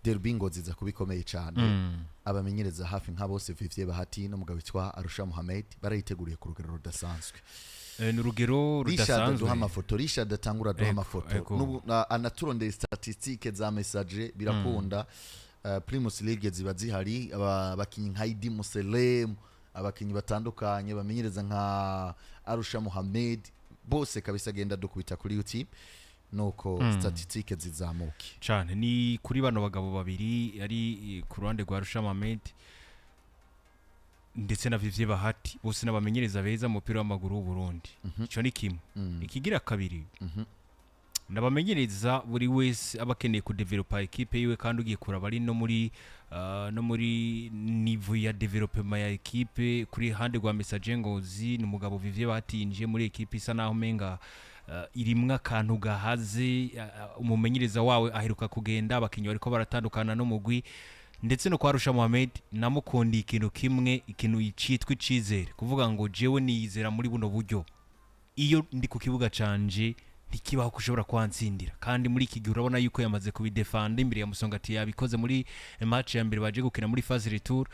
derby Ngozi za kubikomeye cyane abamenyereza hafi nka bose Vivier Bahati no mugabo witwa Arusha Mohamed barayiteguriye ku rugero rudasanzwe n'urugero rudasanzwe duha amafoto Richard atangura duha amafoto anaturondeye statistique za message birakunda Primus League ziba zihari abakinyi nka Idi Muselem abakinyi batandukanye bamenyereza nka Arusha Mohamed bose kabisa genda dukubita kuri YouTube nuko statistique zizamuke cyane ni kuri bano bagabo babiri ari ku ruhande rwa Arusha Mohamed ndetse na Vivier Bahati bose n'abamenyereza beza mu mupira w'amaguru w'u Burundi ico ni kimwe ikigira kabiri nabamenyereza buri wese abakeneye ku developer equipe yiwe kandi ugiye kuraba ari no muri niveau ya development ya equipe kuri hande rwa Message Ngozi n'umugabo Vivier Bahati yinjiye muri equipe isa naho menga irimwe akantu gahaze umumenyereza wawe aheruka kugenda abakinyi bariko baratandukana no mugwi ndetse no kwa Arusha Mohamed namukundi ikintu kimwe ikintu yicitwa icizere kuvuga ngo jewe niyizera muri buno buryo iyo ndi ku kibuga canje ntikibaho kushobora kwansindira kandi muri iki gihe urabona yuko yamaze kubidefanda imbere ya Musongati yabikoze muri match ya mbere baje gukina muri phase retour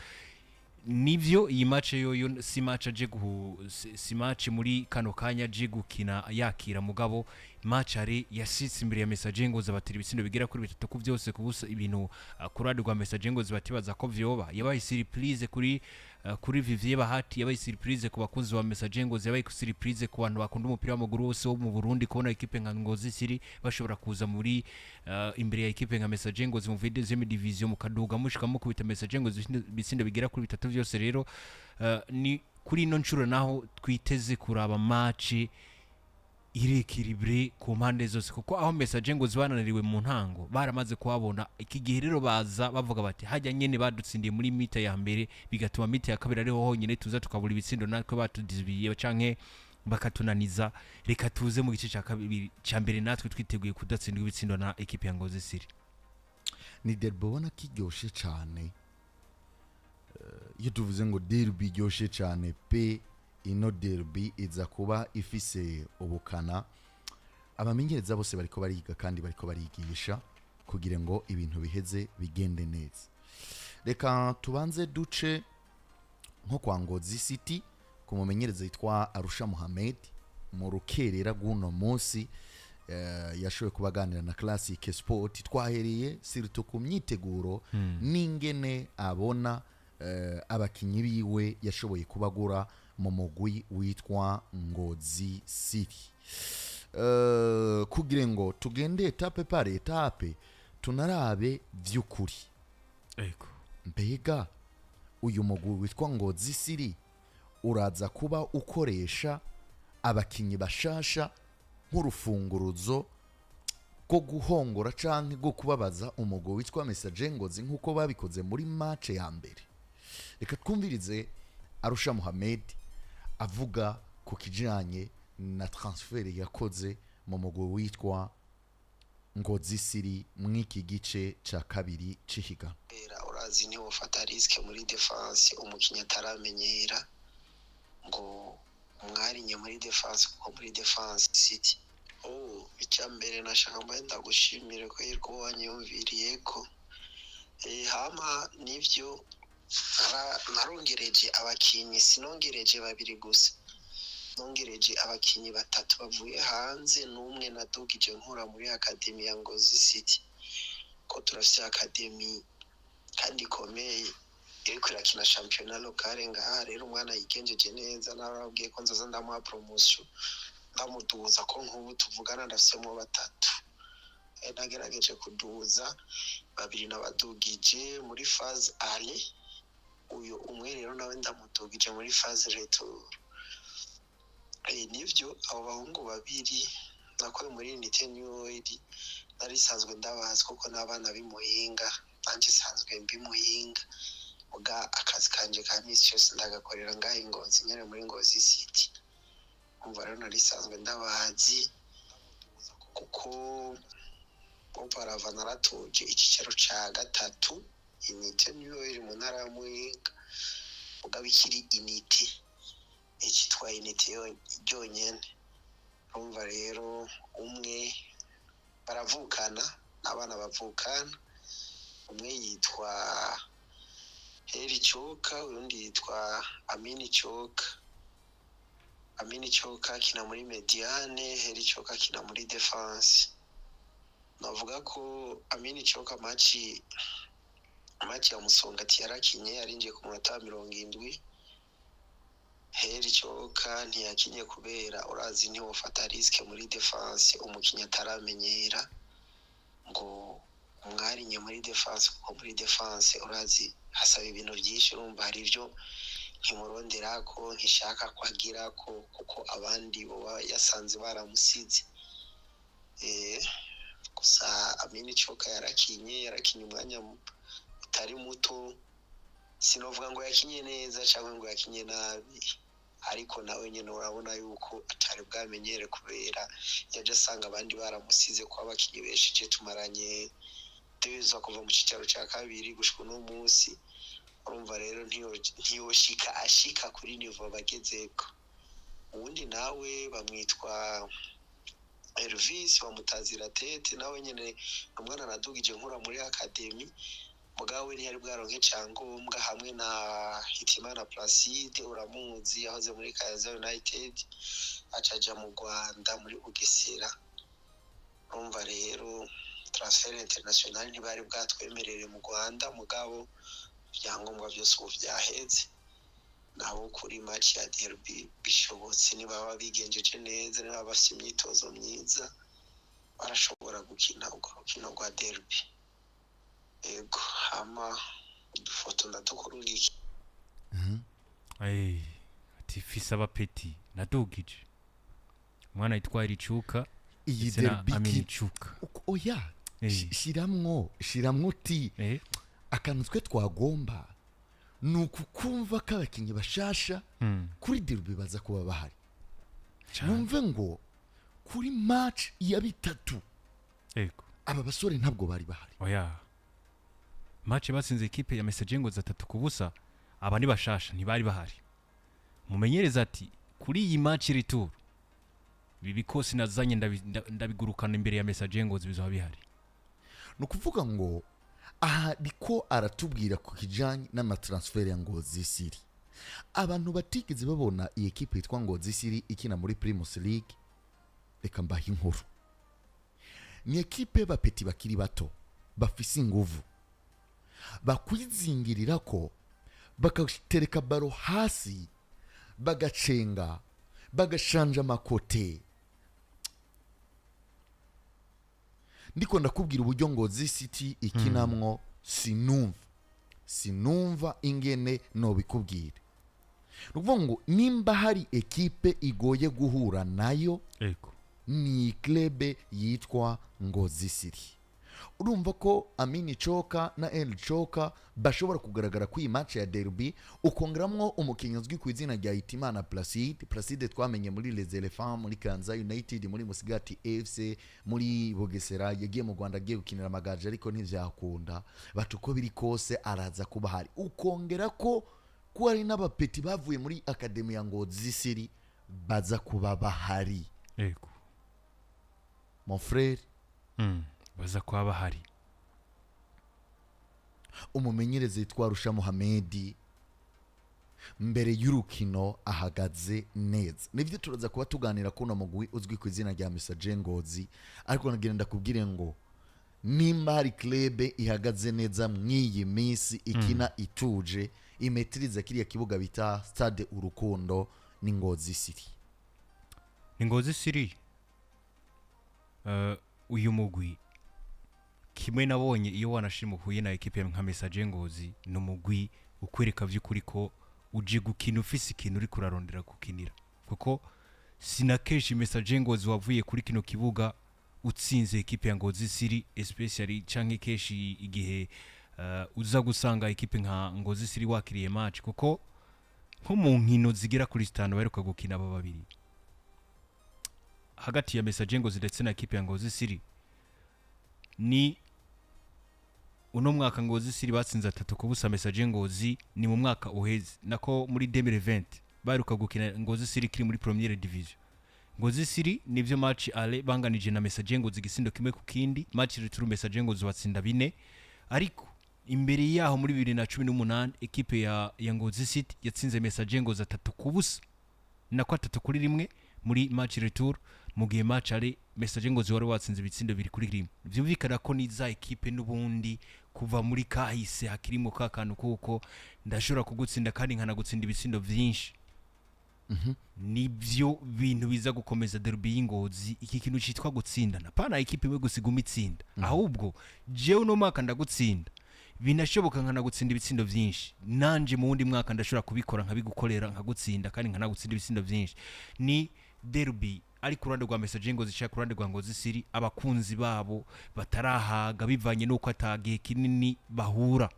nivyo iyi match yoyo si match muri kano kanya je gukina yakira mugabo match ari yasitse imbere ya Message Ngozi abatira ibisindo bigira kuri bitatu ku byose kubusa ibintu kuradi rwa Message Ngozi batibaza ko vyoba yabaye surprise kuri Vivier Bahati yabaye surprise ku bakunzi wa Message Ngozi yabaye surprise ku bantu bakunda umupira w'amaguru wose wo mu Burundi kubona equipe nka Ngozi City bashobora kuza muri imbere ya equipe nka Message Ngozi mu deuxième division mu kaduga mushikamo kubita Message Ngozi bisindo bigira kuri bitatu byose rero ni kuri ino ncuro naho twiteze kuraba match irekiribre ku mpande zose kuko aho Message Ngozi bananiriwe mu ntango baramaze kuhabona iki gihe rero baza bavuga bati hajya nyene badutsindiye muri mita ya mbere bigatuma mita ya kabiri ariho honyine tuza tukabura ibitsindo natwe batudizibiye canke bakatunaniza reka tuze mu gice cya kabiri cya mbere natwe twiteguye kudatsindwa ibitsindo na equipe ya Ngozi City ni derby ubona kiryoshe cyane iyo tuvuze ngo derby iryoshe cyane pe ino derby iza kuba ifise ubukana abamenyereza bose bariko bariga kandi bariko barigisha kugira ngo ibintu biheze bigende neza reka tubanze duce nko kwa Ngozi City ku mumenyereza yitwa Arusha Mohamed mu rukerera guno munsi yashoboye kubaganira na Classic Sport twahereye sirito ku myiteguro n'ingene abona abakinyi biwe yashoboye kubagura mu mugwi witwa Ngozi City kugira ngo tugende etape par etape tunarabe vy'ukuri mbega uyu mugwi witwa Ngozi City uraza kuba ukoresha abakinyi bashasha nk'urufunguruzo go guhongora canke go kubabaza umugwi witwa Message Ngozi nkuko babikoze muri match ya mbere reka twumvirize Arusha Mohamed avuga ku kijanye na transfer yakoze mu mugwi witwa Ngozi City mwiki gice ca kabiri cihiga urazi ni ufata risk muri defense umukinya ataramenyera ngo umwarinye muri defense kuko muri defense City icyambere nashaka mbenda gushimira ko yirwo wanyumviriye ko hama nivyo narongereje abakinyi sinongereje babiri gusa nongereje abakinyi batatu bavuye hanze n'umwe nadugije nkura muri academy ya Ngozi City ko turafite academy kandi komeye iriko irakina championnat local ngaha rero umwana yigenjeje neza narabwiye ko nzaza ndamuha promotion ndamuduza ko nk'ubu tuvugana ndafisemo batatu nagerageje kuduza babiri nabadugije muri phase ale uyu umwe rero nawe ndamutugije muri phase retour nivyo abo bahungu babiri nakoye muri unité new oil narisanzwe ndabazi kuko n'abana bimuhinga nanje sanzwe mbimuhinga uga akazi kanje ka misi yose ndagakorera ngaho Ngozi nyene muri Ngozi City umva rero narisanzwe ndabazi kuko Oparava naratuje ikicero ca gatatu unité new oil mu ntara ya Muyinga ugabikiri unité ikitwa unité yonyene umva rero umwe baravukana abana bavukana umwe yitwa Heri Choka undi yitwa Amini Choka akina muri mediane, Heri Choka akina muri defense. Navuga ko Amini Choka match ya Musongati yarakinye yarinjiye ku munota 70. Heri Choka ntiyakinye kubera urazi nti wofata risk muri defense umukinya ataramenyera ngo umwarinye muri defense, kuko muri defense urazi hasaba ibintu byinshi, urumva hari ibyo nkimurondera ko nkishaka kwagira ko kuko abandi bo yasanze baramusize. Gusa Amini Choka yarakinye umwanya utari muto, sinovuga ngo yakinye neza cyangwa ngo yakinye nabi, ariko nawe nyine urabona yuko atari bwamenyere kubera yaje asanga abandi baramusize, ko abakinyi benshi je tumaranye tuza kuva mu cicaro cya kabiri gushika no munsi. Urumva rero ntiyoshika ashika kuri niveau bagezeko. Uwundi nawe bamwitwa Elvis bamutazira tete, nawe nyene umwana nadugije nkura muri academy, mugawe ntiyari bwaronke cyangombwa, hamwe na Hitimana Placide uramuzi yahoze muri Kayanza United acaja mu Rwanda muri Bugesera. Urumva rero transfer international ntibari bwatwemerere mu Rwanda, mugabo byangombwa byose ubu byaheze, nabo kuri match ya derby bishobotse niba bigenjeje neza, niba bafite imyitozo myiza barashobora gukina urwo rukino rwa derby. Ego hama udufoto ndadukurungiki. Ati fisa abapeti nadugije umwana yitwa Heri Choka iyi ndetse na derby Amini Choka. oya shiramwo uti akantu twe twagomba ni ukukumva ko abakinnyi bashasha kuri derby baza kuba bahari. Numve ngo kuri match ya bitatu aba basore ntabwo bari bahari. Oya, match batsinze equipe ya Messager ngo 3-0, aba ni bashasha ntibari bahari. Mumenyereza ati kuri iyi match retour bibi kosi nazanye ndabigurukana imbere ya Messager ngo bizoba bihari. Nukuvuga ngo aha biko aratubwira ku kijanye n'amatransfer ya Ngozi City. Abantu batigeze babona iyi equipe yitwa Ngozi City ikina muri Primus League, reka mbaha inkuru. Ni equipe bapeti bakiri bato bafise inguvu, bakwizingirira ko bakatereka baro hasi, bagacenga, bagashanja amakote. Ndiko ndakubwira uburyo Ngozi City ikinamwo sinumva ingene no bikubwira. Nukuvuga ngo nimba hari ekipe igoye guhura nayo ni klebe yitwa Ngozi City. Urumva ko Amini Choka na El Choka bashobora kugaragara ku match ya derby, ukongeramwo umukinnyi uzwi ku izina rya Hitimana Placide twamenye muri Les Elephants, muri Kayanza United, muri Musigati FC, muri Bugesera, yagiye mu Rwanda agiye gukinira Amagaju ariko ntivyakunda. Batuko biri kose araza kuba hari. Ukongera ko ari n'abapeti bavuye muri Academy ya Ngozi City baza kuba bahari. Mon frère, baza kuba bahari. Umumenyereza yitwa Rusha Mohamed mbere y'urukino ahagaze neza. Nivyo turaza kuba tuganira kuno mugwi uzwi ku izina rya Messager Ngozi, ariko nagenda kubwire ngo nimba hari club ihagaze neza mw'iyi minsi ikina ituje imetiriza kiriya kibuga bita Stade Urukundo ni Ngozi City. Ni Ngozi City. Uyu mugwi kimwe nabonye iyo wanashimuhuye na equipe nka Messager Ngozi, no mugwi ukwereka vy'ukuri ko uje gukina ufise ikintu uri kurarondera gukinira, kuko sinakeshi Messager Ngozi wavuye kuri kino kibuga utsinze equipe ya Ngozi City, especially canke keshi igihe uza gusanga equipe nka Ngozi City wakiriye match, kuko nko mu nkino zigira kuri 5 baheruka gukina aba babiri hagati ya Messager Ngozi ndetse na equipe ya Ngozi City. Ni uno mwaka Ngozi City batsinze 3-0 Messager Ngozi, ni mu mwaka uheze nako muri 2020 baheruka gukina Ngozi City kiri muri Première Division. Ngozi City nivyo match ale banganije na Messager Ngozi igisindo kimwe ku kindi, match retour Messager Ngozi watsinda 4, ariko imbere yaho muri 2018 ekipe ya Ngozi City yatsinze Messager Ngozi 3-0 nako 3-1 muri match retour mu gihe match ari Messager Ngozi wari watsinze ibitsindo 2-1 byumvikana ko niza ekipe n'ubundi kuva muri kahise hakirimo kakantu kuko ndashobora kugutsinda kandi nkanagutsinda ibitsindo byinshi. Nibyo bintu biza gukomeza derby y'Ingozi. Iki kintu cyitwa gutsindana pana ekipe imwe gusiguma itsinda ahubwo jewe no mwaka ndagutsinda binashoboka nkanagutsinda ibitsindo byinshi nanje mu wundi mwaka ndashobora kubikora nkabigukorera nkagutsinda kandi nkanagutsinda ibitsindo byinshi. Ni derby ari ku ruhande rwa Messager Ngozi cyangwa ku ruhande rwa Ngozi City abakunzi babo batarahaga bivanye nuko atagiye kinini bahura.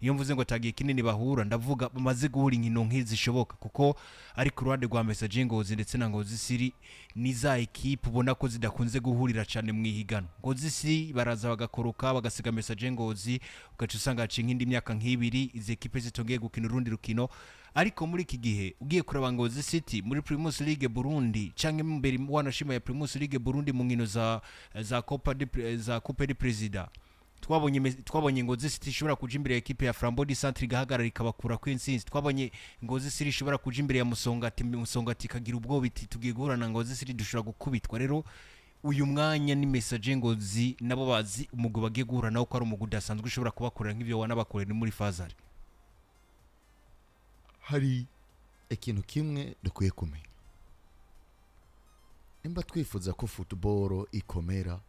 Iyo mvuze ngo atagiye kinini bahura ndavuga bamaze guhura inkino nk'izishoboka kuko ari ku ruhande rwa Messager Ngozi ndetse na Ngozi City ni za ekipe ubona ko zidakunze guhurira cyane mu ihigano. Ngozi City baraza bagakoroka bagasiga Messager Ngozi ugaca usanga haciye nk'indi myaka nk'ibiri izi ekipe zitongeye gukina urundi rukino. Ariko muri iki gihe ugiye kuraba Ngozi City muri Primus League Burundi canke mbere wanashima ya Primus League Burundi mu nkino za Coupe de President twabonye Ngozi City ishobora kuja imbere ya ekipe ya Flambeau du Centre igahagarara ikabakura ku intsinzi. Twabonye Ngozi City ishobora kuja imbere ya Musongati kagira ubwo biti tugiye guhura na Ngozi City dushobora gukubitwa. Rero uyu mwanya ni Messager Ngozi nabo bazi umugo bagiye guhura nawo ko ari umugo udasanzwe ushobora kubakorera nk'ivyo wanabakorera muri Fazari. Hari ikintu kimwe dukwiye kumenya, nimba twifuza ko football ikomera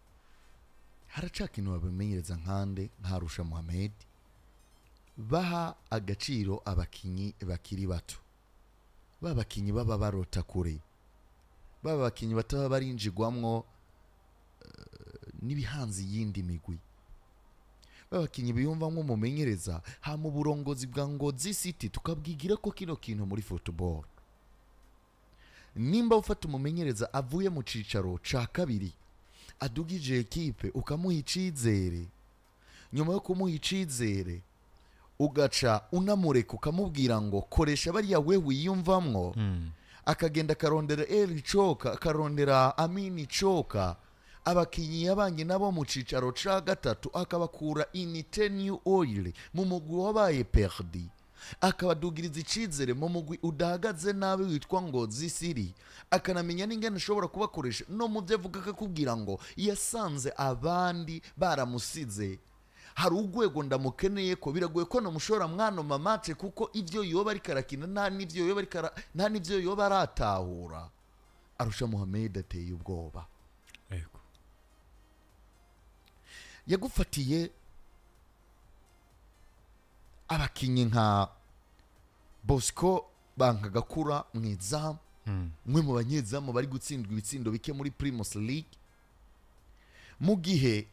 haracakintu babimenyereza nkande nkarusha Mohamed baha agaciro abakinyi bakiri bato, babakinyi baba barota kure, babakinyi bataba barinjigwamwo nibihanzi yindi migwi, babakinyi biyumvamwo mumenyereza ha mu burongozi bwa Ngozi City tukabwigira ko kino kintu muri football. Nimba ufata umumenyereza avuye mu cicaro ca kabiri adugije ekipe ukamuha icizere, nyuma yo kumuha icizere ugaca unamureka ukamubwira ngo koresha bariya we wiyumvamwo, akagenda karondera Eli Choka akarondera Amini Choka abakinyi yabanye nabo mu cicaro ca gatatu akabakura inite new oil mu mugwi wabaye perdi, akabadugiriza icizere mu mugwi udahagaze nabi witwa Ngozi City, akanamenya n'ingene ashobora kubakoresha no mu byo avuga akakubwira ngo yasanze abandi baramusize hari ugwego ndamukeneye ko biragoye ko namushora mwana mamace kuko ivyo yoba ari karakina nta nivyo yoba aratahura. Arusha Mohamed ateye ubwoba, yagufatiye abakinyi nka Bosco Bankagakura mwizamu mwe mu banyezamu bari gutsindwa ibitsindo bike muri Primus League, mu gihe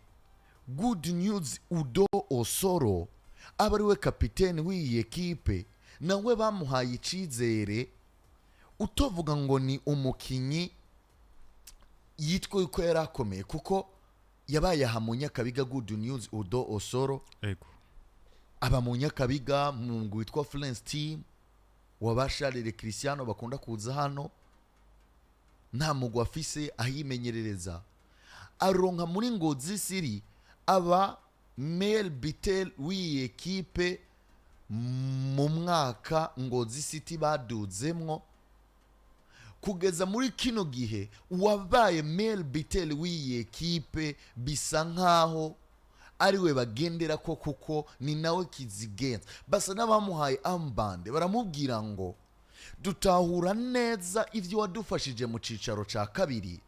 Good News Udo Osoro abari we kapiteni w'iyi ekipe nawe bamuhaye icizere. Utovuga ngo ni umukinyi yitwa yuko yarakomeye kuko yabaye aha mu Nyakabiga. Good News Udo Osoro aba mu Nyakabiga mu ngwi witwa Flens Team wabasharire Cristiano bakunda kuza hano, nta mugwa afise ahimenyerereza. Aronka muri Ngozi City aba Mel Bitel w'iyi ekipe mu mwaka Ngozi City baduzemwo kugeza muri kino gihe wabaye Mel Bitel w'iyi ekipe bisa nkaho ariwe bagendera ko kuko ni nawe kizigenza. Basa n'abamuhaye ambande baramubwira ngo dutahura neza ivyo wadufashije mu cicaro ca kabiri,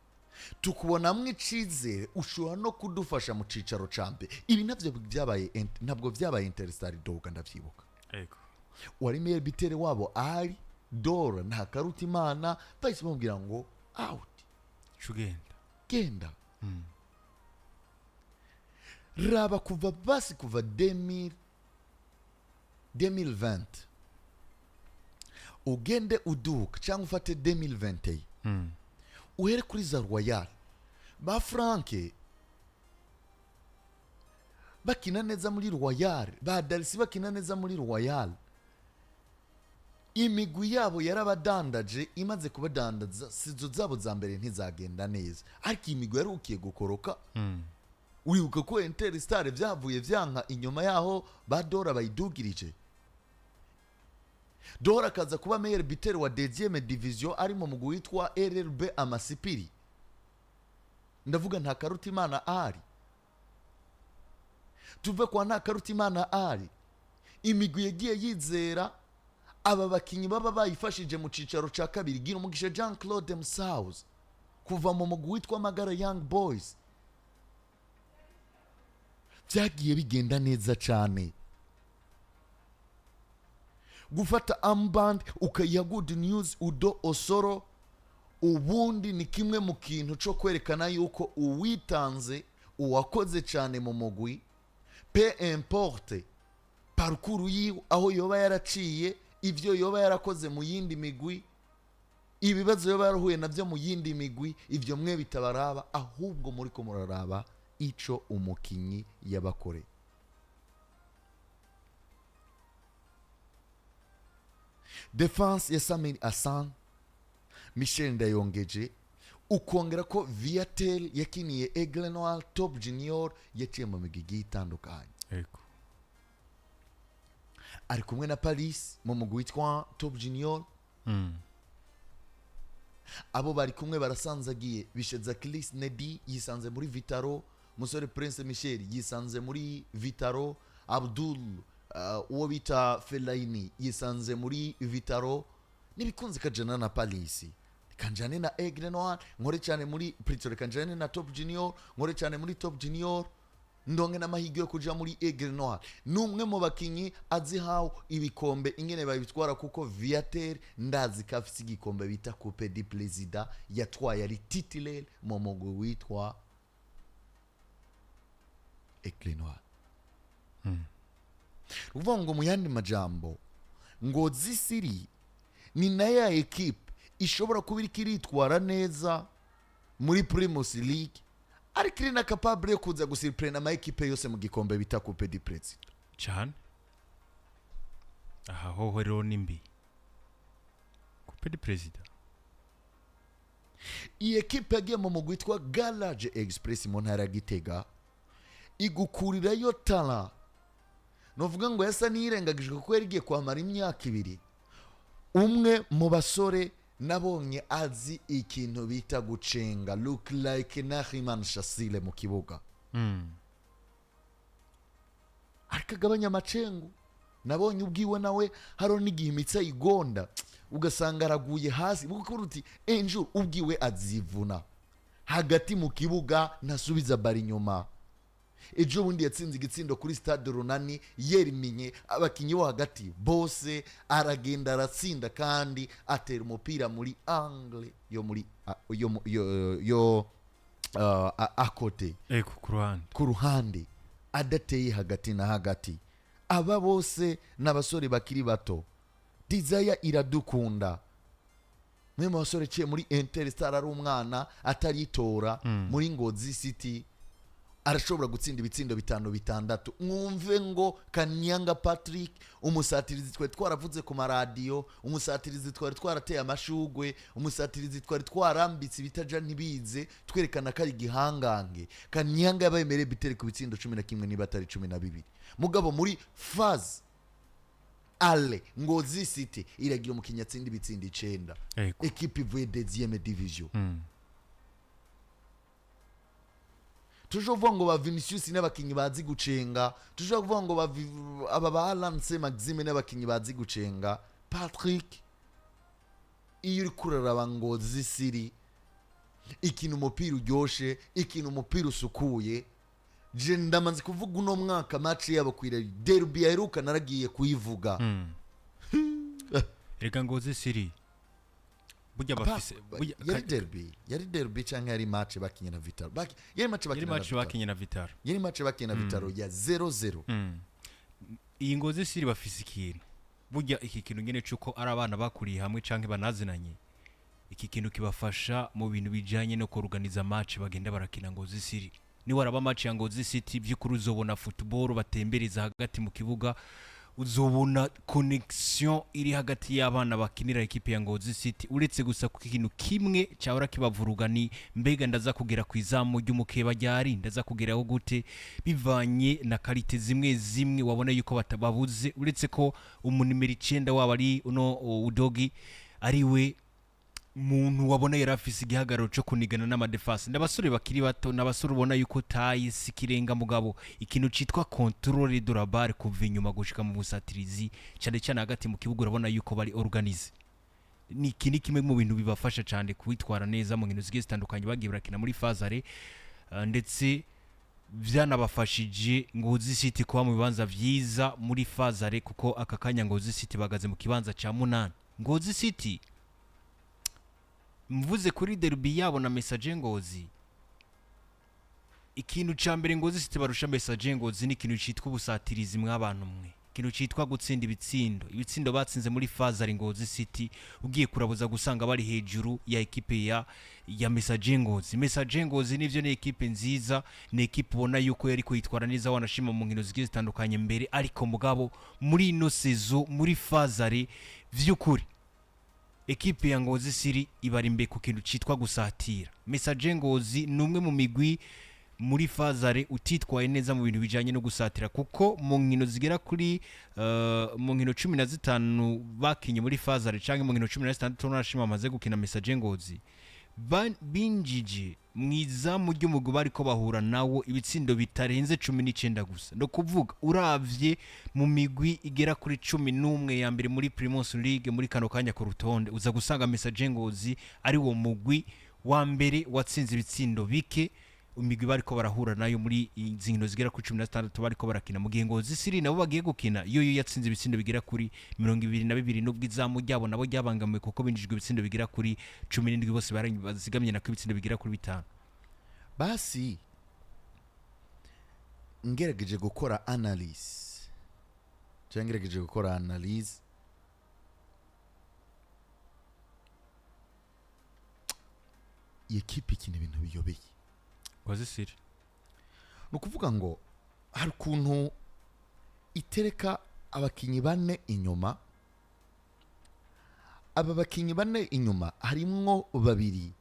tukubonamwo icizere ushobora no kudufasha mu cicaro ca mbere. Ibi ntabwo vyabaye Interstar Doga ndavyibuka. Wari Mel Bitel wabo ari Dora nta karuta Imana bahise bamubwira ngo out genda. Raba kuva 2020 ugende uduka cyangwa ufate 2020 uhere kuri za Royal ba Franke bakina neza muri Royal, ba Darcy bakina neza muri Royal. Imigwi yabo yarabadandaje, imaze kubadandaza sizo zabo za mbere ntizagenda neza, ariko imigwi yarukiye gukoroka uribuka ko Interstar byavuye vyanka inyuma yaho badora bayidugirije. Dora akaza kuba meilleur buteur wa deuxième division ari mu mugwi witwa RRB Amasipiri. Ndavuga nta Karutimana ari. Tuve kwa nta Karutimana ari. Imigwi yagiye yizera aba bakinyi baba bayifashije mu cicaro ca kabiri. Gira umugisha Jean Claude Msauzi kuva mu mugwi witwa Magara Young Boys. Byagiye bigenda neza cyane. Gufata Amband ukayiha Good News Udo Osoro ubundi ni kimwe mu kintu cyo kwerekana yuko uwitanze uwakoze cyane mu mugwi pe importe parcours yiwe aho yoba yaraciye ivyo yoba yarakoze mu yindi migwi ibibazo yoba yarahuye navyo mu yindi migwi ivyo mwe bitabaraba ahubwo muri ko muraraba ico umukinyi yabakore. Defense ya Samir Hassan, Michel Ndayongeje, ukongera ko Viatel yakiniye Aigle Noir Top Junior yaciye mu migigi itandukanye. Ego. Ari kumwe na Paris mu mugwi witwa Top Junior. Abo bari kumwe barasanzagiye bisheza Chris Nedi yisanze muri Vitaro, musore Prince Michel yisanze muri Vitaro, Abdul uwo bita Fellaini yisanze muri Vitaro, nibikunze kajana na Paris kanjane na Aigle Noir, nkore cyane muri Pretoria kanjane na Top Junior, nkore cyane muri Top Junior, ndonge n'amahirwe yo kuja muri Aigle Noir. Numwe mu bakinyi azihawe ibikombe ingene babitwara kuko Viatel ndazi kafisi igikombe bita Coupe du Président yatwaye ari titulaire mu mugwi witwa Aigle Noir. Uvuga ngo mu yandi majambo Ngozi City ni na ya equipe ishobora kuba iritwara neza muri Primus League ariko iri na capable yo kuza gusirprena ama equipe yose mu gikombe bita Coupe du Président cyane. Aha hoho rero nimbi Coupe du Président. Iyi equipe yagiye mu mugwi witwa Garage Express mu ntara ya Gitega igukurira yo talent. Novuga ngo yasa nirengagijwe kuko yarigiye kwamara imyaka 2. Umwe mu basore nabonye azi ikintu bita gucenga look like Nahiman Shasile mu kibuga. Arkagabanya amacengu nabonye ubwiwe nawe haro n'igihe imitsi igonda ugasanga araguye hasi kuko uruti Angel ubwiwe azivuna hagati mu kibuga ntasubiza bari nyuma. Ejo bundi yatsinze igitsindo kuri Stade Runani yeriminye abakinyi bo hagati bose aragenda aratsinda kandi atera umupira muri angle yo muri akote ku ruhande adateye hagati na hagati. Aba bose n'abasore bakiri bato. Desire Iradukunda mwe mu basore ciye muri Interstar ari umwana ataritora muri Ngozi City arashobora gutsinda ibitsindo 5-6. Mwumve ngo Kanyanga Patrick umusatirizi twari twaravuze ku maradiyo, umusatirizi twari twarateye amashugwe, umusatirizi twari twarambitse bitaja ntibize twerekana ko ari gihangange. Kanyanga yabayemere bitere ku bitsindo 11 niba atari 12. Mugabo muri phase ale Ngozi City iragira umukinya atsinda ibitsindo 9. Equipe ivuye deuxième division. Tujya kuvuga ngo ba Vinicius n'abakinyi bazi gucenga, tujya kuvuga ngo aba ba Lance Maxime n'abakinyi bazi gucenga. Patrick iyo uri kuraraba Ngozi City ikintu umupira uryoshe, ikintu umupira usukuye, je ndamanze kuvuga uno mwaka match yabo kwira derby yaheruka naragiye kuyivuga. Reka Ngozi City burya bafise yari derby cyangwa yari match bakinye na Vitaro yari match bakinye na Vitaro ya 0-0. Iyi Ngozi City bafise ikintu burya iki kintu ngene cyuko ari abana bakuriye hamwe canke banazinanye. Iki kintu kibafasha mu bintu bijanye no kuorganiza match bagenda barakina Ngozi City. Ni waraba match ya Ngozi City by'ukuri uzobona football batembereza hagati mu kibuga uzobona connection iri hagati y'abana bakinira ekipe ya Ngozi City uretse gusa ku kintu kimwe cyahora kibavuruga ni mbega ndaza kugera ku izamu ry'umukeba ryari ndaza kugeraho gute bivanye na karite zimwe zimwe wabona yuko batababuze uretse ko umunimero 9 waba ari uno Udogi ariwe muntu wabona yarafise igihagararo cyo kunigana n'amadefense ndabasore bakiri bato n'abasore ubona yuko tayi sikirenga mugabo ikintu citwa controle de la balle kuva inyuma gushika mu busatirizi cyane cyane hagati mu kibuga urabona yuko bari organize ni kimwe mu bintu bibafasha cyane kwitwara neza mu nkino zigiye zitandukanye bagiye barakina muri Fazare ndetse byanabafashije Ngozi City kuba mu bibanza vyiza muri Fazare kuko aka kanya Ngozi City bagaze mu kibanza ca 8 Ngozi City mvuze kuri derby yabo na Messager Ngozi ikintu ca mbere Ngozi City barusha Messager Ngozi ni ikintu citwa ubusatirizi mw'abantu mwe ikintu citwa gutsinda ibitsindo batsinze muri Fazare Ngozi City ugiye kurabuza gusanga bari hejuru ya ekipe ya Messager Ngozi nivyo ni ekipe nziza ni ekipe ubona yuko yari kwitwara neza wanashima mu nkino zigiye zitandukanye mbere ariko mugabo muri ino sezo muri Fazare vy'ukuri ekipe ya Ngozi City ibarimbe ku kintu citwa gusatira Messager Ngozi numwe mu migwi muri Fazare utitwaye neza mu bintu bijanye no gusatira kuko mu nkino zigera kuri mu nkino 15 bakinye muri Fazare canke mu nkino 16 nashima amaze gukina Messager Ngozi binjije mwiza mu ry'umugo bariko bahura nawo ibitsindo bitarenze 19 gusa no kuvuga uravye mu migwi igera kuri 11 ya mbere muri Primus League muri kano kanya ku rutonde uza gusanga Messager Ngozi ari wo mugwi wa mbere watsinze ibitsindo bike umigwi bariko barahura nayo muri izinkino zigera kuri 16 bariko barakina mu gihe Ngozi City nabo bagiye gukina yo yatsinze ibitsindo bigera kuri 22 nubwo izamu ryabo nabo ryabangamiwe kuko binjijwe ibitsindo bigera kuri 17 bose bazigamye na ibitsindo bigera kuri 5 basi ngerageje gukora analyse yekipe ikina ibintu biyobeye Ngozi City nukuvuga ngo hari ukuntu itereka abakinyi bane inyuma aba bakinyi bane inyuma harimwo babiri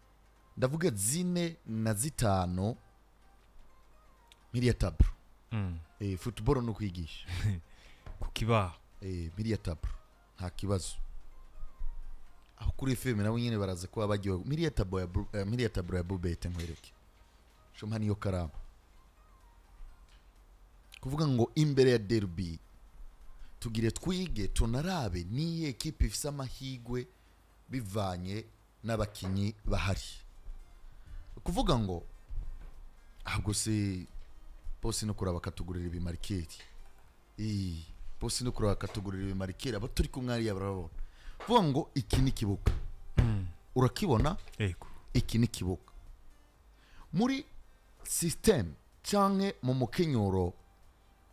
ndavuga 4 na 5 Miriam Tabro football no kwigisha kukiba Miriam Tabro nta kibazo aho kuri FM nabo nyene baraze kuba bagiye Miriam Tabro ya Bubete nkwereke shomani yo karama kuvuga ngo imbere ya derby tugire twige tunarabe ni ekipe ifise amahigwe bivanye n'abakinyi bahari kuvuga ngo ahubwo se bose no kuraba katugurira ibimarikeri bose no kuraba katugurira ibimarikeri aba turi kumwari yabarabona kuvuga ngo iki ni kibuga urakibona yego iki ni kibuga muri system canke mu mukenyoro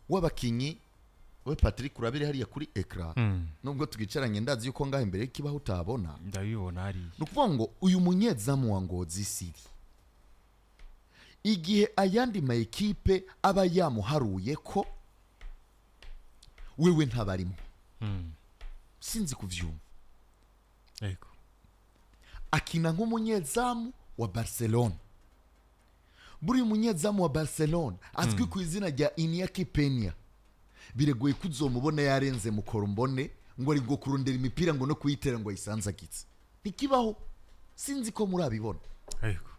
w'abakinyi we Patrick urabire hariya kuri ekran nubwo tugicaranye ndazi yuko ngaho imbere kibaho utabona ndabibona hari nukuvuga ngo uyu munyezamu wa Ngozi City igihe ayandi ma ekipe aba yamuharuye ko wewe ntabarimo sinzi kuvyumva yego akina nk'umunyezamu wa Barcelona buri munyezamu wa Barcelona azwi ku izina rya Iñaki Peña biregoye kuzomubona yarenze mu korombone ngo ari go kurondera imipira ngo no kuyitera ngo ayisanzagitse ntikibaho sinzi ko murabibona yego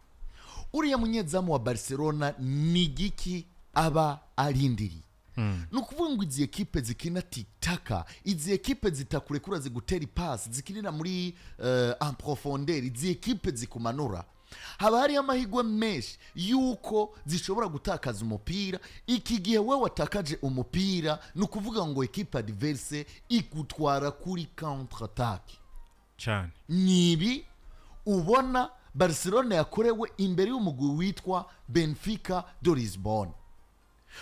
uriya munyezamu wa Barcelona ni giki aba arindiri nukuvuga ngo izi ekipe zikina tiki-taka izi ekipe zitakurekura zigutera ipasi zikinira muri en profondeur izi ekipe zikumanura haba hari amahigwe menshi yuko zishobora gutakaza umupira iki gihe wewe watakaje umupira nukuvuga ngo ekipe adverse ikutwara kuri counter attack cyane nibi ubona Barcelona yakorewe imbere y'umugwi witwa Benfica de Lisbonne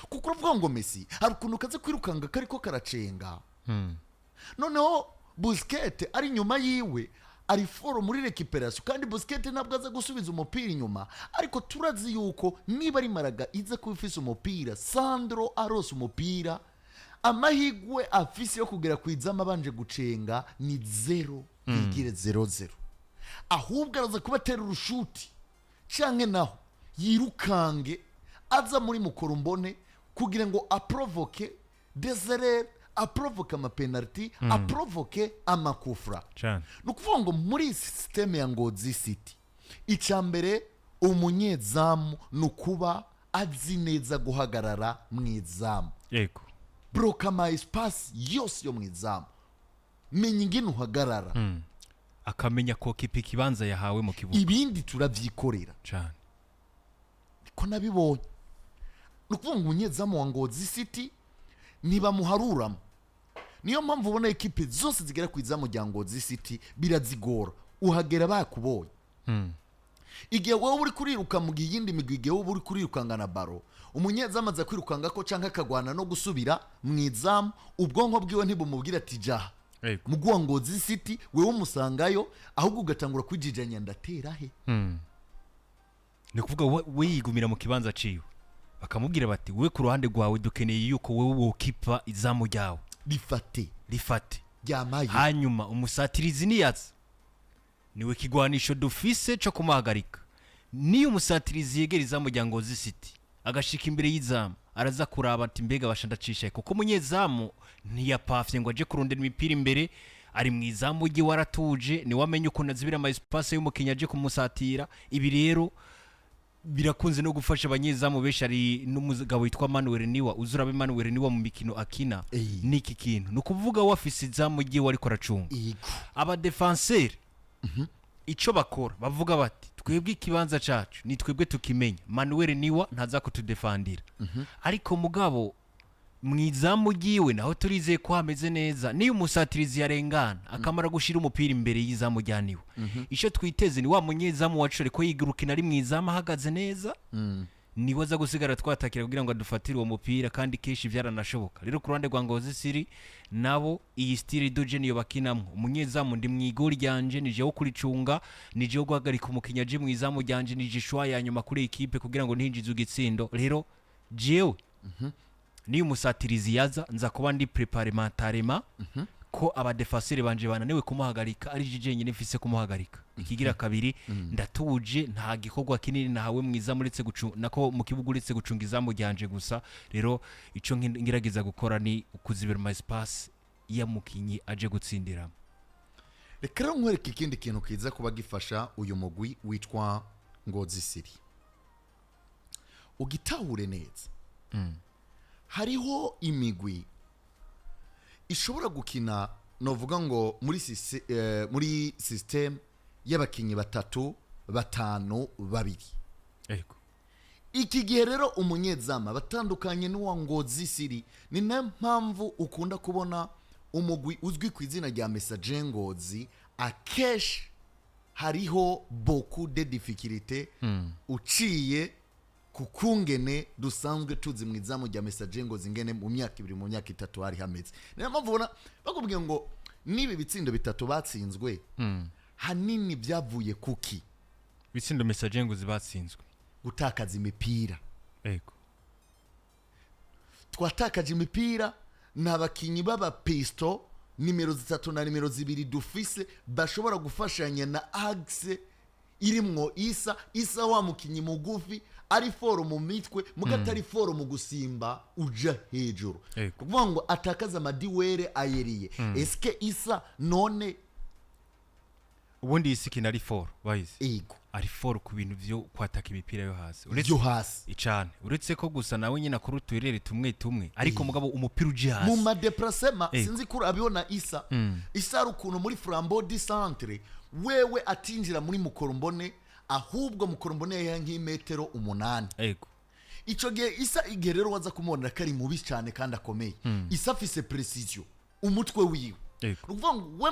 kuko uvuga ngo Messi hari ukuntu kaze kwirukanga kariko karacenga noneho Busquets ari nyuma yiwe ari foro muri recuperation kandi Busquets ntabwo aza gusubiza umupira inyuma ariko turazi yuko niba ari Maraga ize kubifisa umupira Sandro Aros umupira amahigwe afise yo kugera ku izamu abanje gucenga ni 0 bigire 0-0 ahubwo araza kuba atera urushuti canke naho yirukange aza muri mukorombone kugira ngo aprovoke deserere aprovoke amapenaliti aprovoke amakufra ni ukuvuga ngo muri sisiteme ya Ngozi City icambere umunyezamu ni ukuba azi neza guhagarara mu izamu yego broka ama espace yose yo mu izamu menya ingene uhagarara akamenya ko kipi kibanza yahawe mu kibuga ibindi turavyikorera cyane ko nabibonye ni ukuvuga ngo umunyezamu wa Ngozi City ntibamuharuramo niyo mpamvu ubona ekipe zose zigera ku izamu rya Ngozi City birazigora uhagera bakubonye igihe wowe uri kuriruka mu gihe yindi migwi igihe wowe uri kurirukanga na baro umunyezamu aza kwirukanga ko canke akagwana no gusubira mu izamu ubwonko bwiwe ntibumubwira ati jaha mugwi wa Ngozi City wewe umusangayo ahubwo ugatangura kwijijanya ndatera he ni kuvuga we yigumira mu kibanza ciwe bakamubwira bati we ku ruhande rwawe dukeneye yuko wewe wokipa izamu ryawe rifate ryamaye hanyuma umusatirizi niyaza niwe kigwanisho dufise cyo kumuhagarika niyo umusatirizi yegera izamu rya Ngozi City agashika imbere y'izamu araza kuraba ati mbega bashandacisha kuko umunyezamu ntiyapafye ngo aje kurondera imipira imbere ari mu izamu rye waratuje ni wamenye uko nazibira ama espace y'umukinya aje kumusatira ibi rero birakunze no gufasha abanyezamu benshi ari n'umugabo witwa Manuel Niwa uzurabe Manuel Niwa mu mikino akina niki kintu no kuvuga wafise izamu rye wari koracunga aba defenseur ico bakora bavuga bati twebwe ikibanza cacu ni twebwe tukimenya Manuel Niwa ntaza kutudefandira ariko mugabo mwizamu giwe naho turizeye ko hameze neza niyo umusatirizi yarengana akamara gushira umupira imbere y'izamu ryaniwe ico twiteze ni wa munyezamu wacu ko yigurukina ari mwizamu ahagaze neza niwe aza gusigara twatakira kugira ngo adufatire uwo mupira kandi keshi byaranashoboka rero ku ruhande rwa Ngozi City nabo iyi style doje niyo bakinamwe umunyezamu ndi mwigori ryanje nije wo kuricunga nije wo guhagarika umukinya je mwizamu ryanje nije shwa ya nyuma kuri equipe kugira ngo ntinjize ugitsindo rero jewe ni umusatirizi yaza nza kuba ndi preparematarema ko abadefenseur banje bananiwe kumuhagarika ari jije nyine mfise kumuhagarika ikigira kabiri ndatuje nta gikorwa kinini nahawe mwiza muretse nako mu kibuga uretse gucunga izamu ryanje gusa rero ico ngiragiza gukora ni ukuzibira ama espace ya mukinyi aje gutsindira reka nkwereke ikindi kintu kiza kuba gifasha uyu mugwi witwa Ngozi City ugitahure neza hariho imigwi ishobora gukina novuga ngo muri system y'abakinyi 3 5 2 ego iki gihe rero umunyezamu batandukanye n'uwa Ngozi City ni na mpamvu ukunda kubona umugwi uzwi ku izina rya Message Ngozi akesh hariho beaucoup de difficultés uciye kukungene dusanzwe tuzi mu izamu rya Message Ngozi ngene mu myaka 2 mu myaka 3 hari hameze niyo mpamvu ubona bakubwiye ngo nibi bitsindo 3 batsinzwe hanini byavuye kuki bitsindo Message Ngozi batsinzwe gutakaza imipira ego twatakaje imipira n'abakinyi baba pisto nimero 3 na nimero 2 dufise bashobora gufashanya na axe irimwo isa wa mukinyi mugufi ari foro mu mitwe mugatari foro mu gusimba uja hejuru kuvuga ngo atakaza madiwere ayeriye eske isa none ubundi isikina ari foro bayize ego ari foro ku bintu byo kwataka imipira yo hasi yo hasi icane uretse ko gusa nawe nyina kuri uturere tumwe ariko mugabo umupira uje hasi mu madepressema sinzi kuri abibona isa rukuno muri Flambeau du Centre wewe atinjira muri Mukorombone ahubwo Mukorombone ya nk'imetero 8 ego ico gihe isa igerero waza kumubona kari mubi cyane kandi akomeye isa afise precision umutwe wiwe uvuga ngo we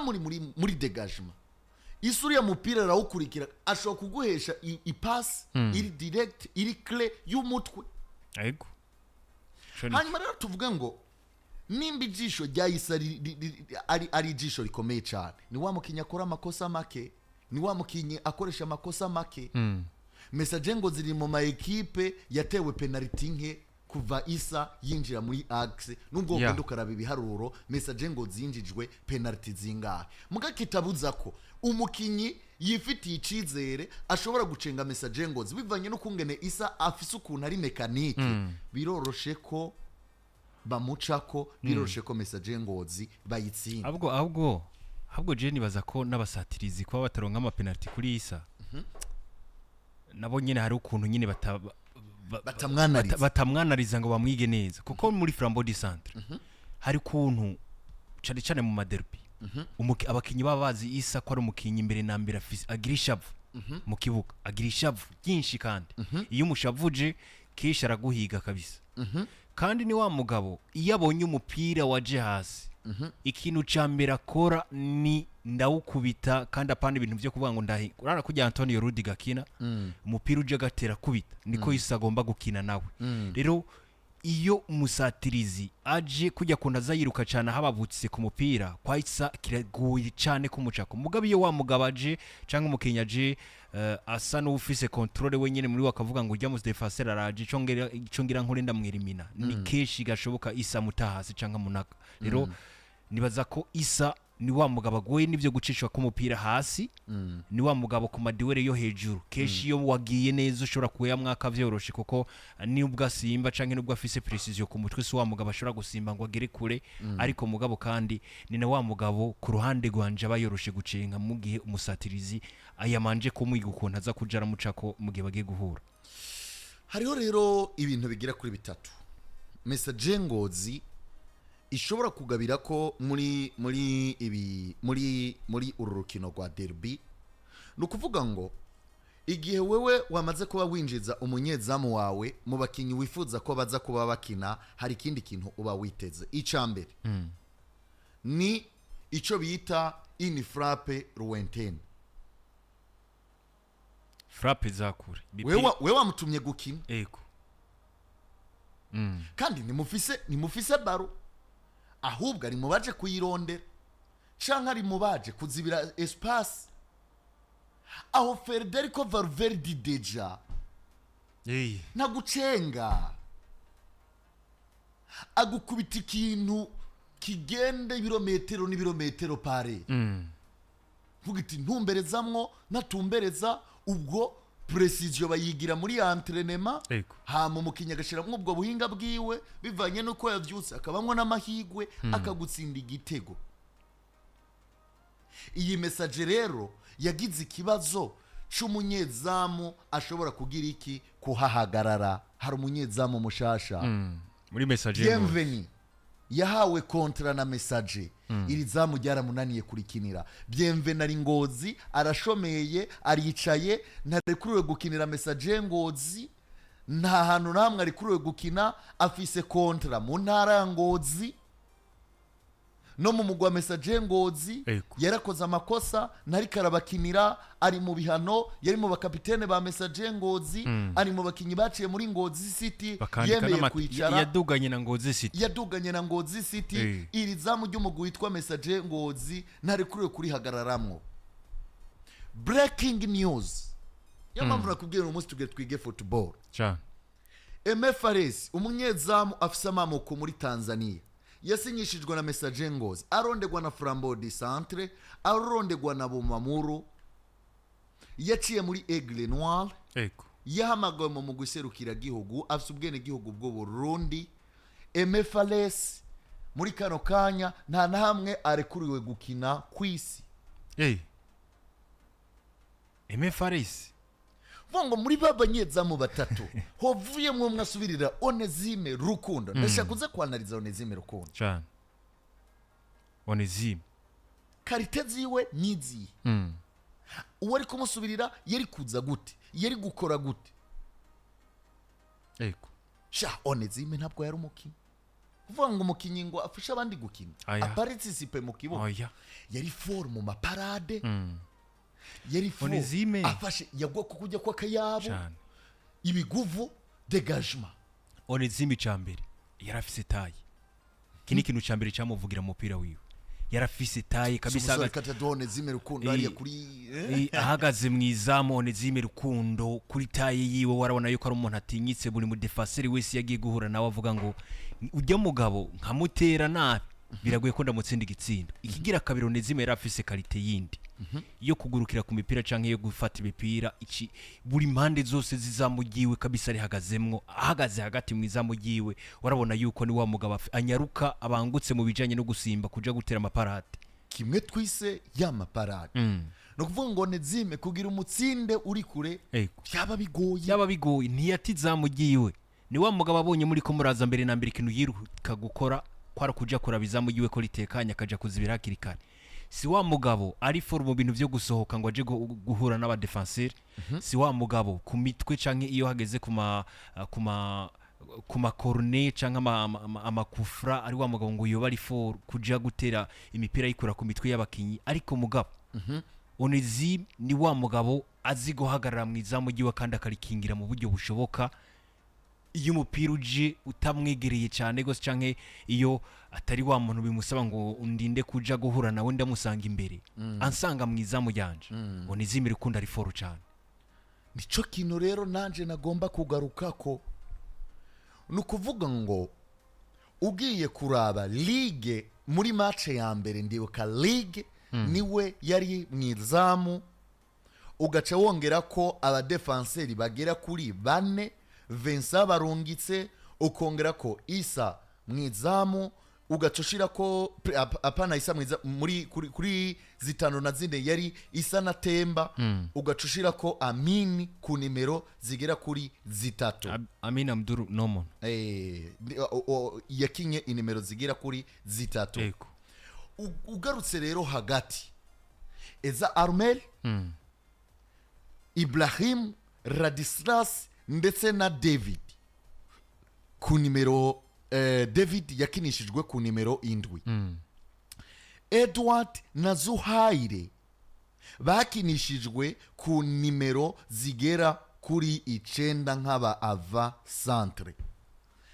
muri dégagement isuri ya mupira rawukurikira ashobora kuguhesha ipass iri direct iri clear y'umutwe ego hanyuma rero tuvuga ngo nimba ijisho ryayisa ari ijisho rikomeye cyane ni wa mukinyi akora amakosa make ni wa mukinyi akoresha amakosa make Message Ngozi ziri mu ma equipe yatewe penalty nke kuva Isa yinjira muri axe nubwo Yeah. ugenda ukaraba ibiharuro Messager ngo zinjijwe penalty zingahe muga kitabuza ko umukinyi yifitiye icizere ashobora gucenga Messager ngo bivanye no kungene Isa afise ukuntu ari mekanike biroroshe ko bamucako biroroshe ko Messager ngozi bayitsinda ahubwo je nibaza ko n'abasatirizi kuba bataronka ama penalty kuri Isa nabo nyene hari ukuntu nyene batamwanariza ngo bamwige neza kuko muri Flambeau du Centre hari kuntu cyane mu maderby abakinyi baba bazi Isa ko ari umukinyi imbere na mbere agira ishavu mu kibuga agira ishavu byinshi kandi iyo umushavuje kesha araguhiga kabisa kandi ni wa mugabo iyo abonye umupira waje hasi ikintu ca mbere akora ni ndawukubita kandi apana ibintu byo kuvuga ngo ndahi urana kujya Antonio Rudiger akina umupira uje gatera kubita niko Isa agomba gukina nawe rero iyo umusatirizi aje kujya kundaza yiruka cyane habavutse ku mupira kwa Isa kiragoye cyane kumucako mugabo iyo wa mugabo aje cyangwa umukinya aje asa n'ufise controle wenyene muri wakavuga ngo ujya mu defenseur araje icongera nkore ndamwirimina ni keshi gashoboka Isa mutahasi cyangwa munaka rero nibaza ko Isa ni wa mugabo agoye nivyo gucishwa ku mupira hasi ni wa mugabo ku madiwere yo hejuru keshi iyo wagiye neza ushobora kuya mwaka vyoroshe kuko ni ubwa simba canke nubwo afise precision ku mutwe so wa mugabo ashobora gusimba ngo agere kure ariko mugabo kandi ni na wa mugabo ku ruhande rwanje abayoroshe gucenga mu gihe umusatirizi ayamanje kumwiga ukuntu aza kujara mucako mu gihe bagiye guhura hariho rero ibintu bigira kuri bitatu Messager ngozi ishobora kugabira ko muri uru rukino rwa derby no kuvuga ngo igihe wewe wamaze kuba winjiza umunyezamu wawe mu bakinyi wifuza ko baza kuba bakina hari ikindi kintu uba witeze icambere ni ico bita in frappe lointaine frappe zakure wewe wamutumye gukina ego kandi nimufise baro ahubwo ari mubaje kuyirondera canke ari mubaje kuzibira espace aho Federico Valverde deja nagucenga agukubita ikintu kigende ibirometero n'ibirometero pare vuga iti ntumberezamwo natumbereza ubwo precision bayigira muri entraînement hama mukinya gashiramwe ubwo buhinga bwiwe bivanye nuko yavyutse akabamwe n'amahigwe akagutsinda igitego iyi Messager rero yagize ikibazo c'umunyezamu ashobora kugira iki kuhahagarara hari umunyezamu mushasha muri Messager Bienveni yahawe kontra na Messager iri zamu ryaramunaniye kurikinira Bienveni ari Ngozi arashomeye aricaye ntarekuriwe gukinira Messager Ngozi nta hantu namwe arikuriwe gukina afise kontra mu ntara Ngozi no mu mugwa Messager Ngozi yarakoze amakosa ntari karabakinira ari mu bihano yari mu bakapitene ba Messager Ngozi ari mu bakinyi baciye muri Ngozi City yemeye kwicara yaduganye na Ngozi City iri zamu ry'umugwi witwa Messager Ngozi ntari kuri hagararamwo breaking news yamamvu nakubwira umunsi tugere twige football MFRS umunyezamu afise amamoko muri Tanzania yasinyishijwe na Messager Ngozi arondegwa na Flambeau du Centre arondegwa na Bumamuru yaciye muri Aigle Noir yahamagawe mu mugwi serukira gihugu afise ubwene gihugu bwo Burundi MFRS muri kano kanya nta nahamwe arekuriwe gukina kwisi MFRS vongo muri babanyezamu batatu hovuye mwe mwasubirira Onezime Rukundo ndashaka kuza kwanariza Onezime Rukundo cyane Onezime karite ziwe nizi uwo ari kumusubirira yari kuza gute yari gukora gute sha Onezime ntabwo yari umukinyi uvuga ngo umukinyi ngo afasha abandi gukina aparitisipe mu kibuga yari for mu maparade yari Onezime afashe yagwa kujya kwa kayabo ibiguvu degagement Onezime cyambere yarafise tayi kini kintu cyambere cyamuvugira mu mupira wiwe yarafise taye kabisa Sumusore katadone zime rukundo hariya kuri ahagaze mwizamu Onezime Rukundo kuri taye yiwe warabona yuko ari umuntu atinyitse buri mu defenseur wese yagiye guhura nawe avuga ngo ujya mugabo nkamutera nabi biragoye ko ndamutsinda igitsindo ikigira kabiri Onezime yarafise kalite yindi yo kugurukira ku mipira canke yo gufata imipira iki buri mpande zose zizamugiwe kabisa ari hagazemwo ahagaze hagati mwizamu giwe warabona yuko ni wa mugabo anyaruka abangutse mu bijanye no gusimba kuja gutera amaparade kimwe twise y'amaparade no kuvuga ngo Onezime kugira umutsinde uri kure byaba bigoye ntiyatizamugiwe ni wa mugabo abonye muri ko muraza mbere na mbere ikintu yiruka gukora kwara kuja kurabizamugiwe ko litekanya akaja kuzibira hakiri kare si wa mugabo ari for mu bintu byo gusohoka ngo aje guhura n'aba defenseur si wa mugabo ku mitwe canke iyo hageze kuma corner canke amakufra ari wa mugabo ngo yoba ari for kuja gutera imipira yikura ku mitwe y'abakinyi ariko mugabo Onezime ni wa mugabo azi guhagarara mu izamu giwe kandi akarikingira mu buryo bushoboka iyo umupira uje utamwegereye cyane gose canke iyo atari wa muntu bimusaba ngo undinde kuja guhura nawe ndamusanga imbere ansanga mu izamu yanje Onezime Rukundo ari foro cyane nico kintu rero nanje nagomba kugarukako nukuvuga ngo ugiye kuraba ligue muri match ya mbere ndibuka ligue niwe yari mwizamu ugaca wongera ko aba defenseurs bagera kuri 4 Vincent barungitse ukongera ko Isa mwizamu ugacoshira ko apana Isa mwiza muri kuri zitano na zinde yari Isa na Temba ugacoshira ko Amini ku nimero zigera kuri zitatu Amin Abdul Nomon yakinye inimero zigera kuri zitatu ugarutse rero hagati Eza Armel Ibrahim Radislas ndetse na David ku nimero David yakinishijwe ku nimero 7 Edward na Zuhaire bakinishijwe ku nimero zigera kuri 9 nk'aba ava centre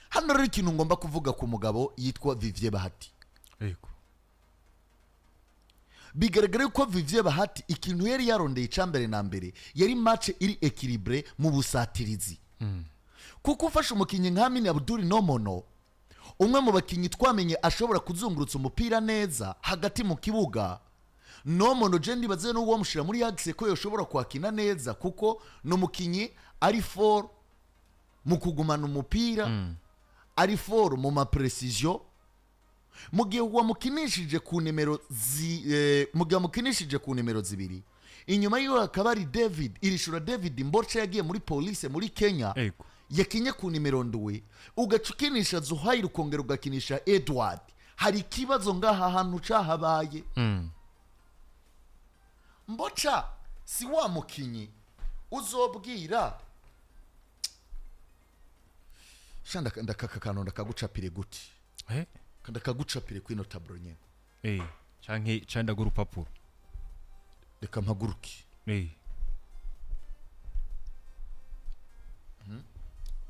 hano rero ikintu ngomba kuvuga ku mugabo yitwa Vivier Bahati bigaragara ko Vivier Bahati ikintu yari yarondeye cyambere na mbere yari match iri equilibre mu busatirizi kuko ufashe umukinyi nka Amini Abdul Nomono umwe mu bakinyi twamenye ashobora kuzungurutsa umupira neza hagati mu kibuga Nomono je ndibaze no wamushira muri axe ko yoshobora kwakina neza kuko no mukinyi ari for mu kugumana umupira ari for mu ma precision mugihe wamukinishije ku nimero zibiri inyuma yiwe akaba ari David irishura David Mbocha yagiye muri police muri Kenya yakinye ku nimero 2 ugacukinisha Zuhair ukongera ugakinisha Edward hari kibazo ngaha hantu cahabaye Mbocha si wa mukinyi uzobwira shanda ndakakakano ndakagucapire guti ndakagucapire kwino tablo nyene canke canda gurupapuro reka mpaguruki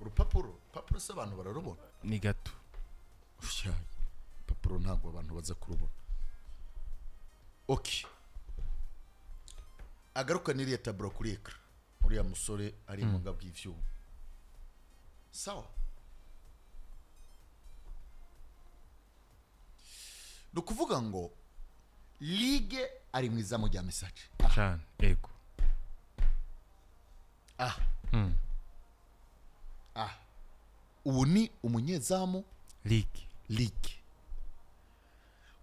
urupapuro se abantu bararubona ni gato papuro ntabwo abantu baza kurubona agaruka niriya tablo kuri ekra uriya musore ari mu ngabwi ivyuma sawa nukuvuga ngo ligue ari mwiza mu rya message cyane ubu ni umunyezamu ligue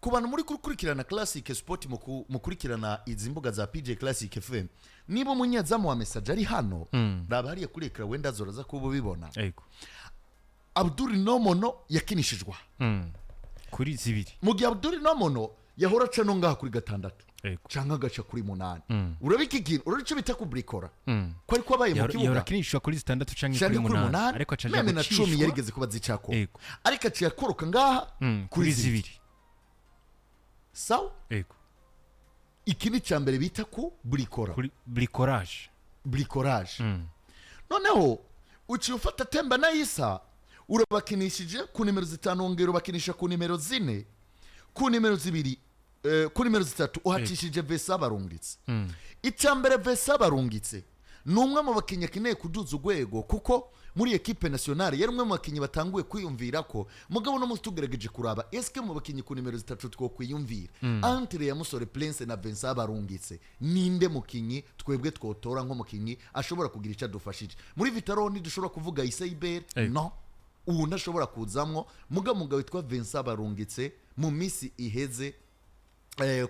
ku bantu muri gukurikirana Classic Sport mukurikirana izi mbuga za PJ Classic FM niba umunyezamu wa message ari hano raba hariya kuri ekra wenda zoraza kubo bibona Abdul Nomono yakinishijwe kuri 2 mu gihe Abdul Nomono yahora cano ngaha kuri 6 canka agaca kuri 8 urabika ikintu urabice bita ku bricora ko ari kwabaye mu kibuga yarakinishwa kuri 6 canke kuri 8 ariko acaje na 10 yarigeze kuba zicako ariko aciye akoroka ngaha kuri 2 sawa iki ni cyambere bita ku bricora kuri bricolage noneho uci ufata Temba na Isa urabakinishije ku nimero 5 ongero bakinisha ku nimero 4 ku nimero 2 ku nimero zitatu uhatishije Vesa barungitse icya mbere Vesa barungitse ni umwe mu bakinnyi akeneye kuduza urwego kuko muri equipe nationale yari umwe mu bakinnyi batanguye kwiyumvira ko mugabo no mutugerageje kuraba eske mu bakinnyi ku nimero zitatu two kwiyumvira entre ya Musore Prince na Vincent barungitse ninde mukinnyi twebwe twotora nko mukinnyi ashobora kugira icyo adufashije muri Vitaro dushobora kuvuga Isaiber no ubu ndashobora kuzamwo mugabo witwa Vincent barungitse mu misi iheze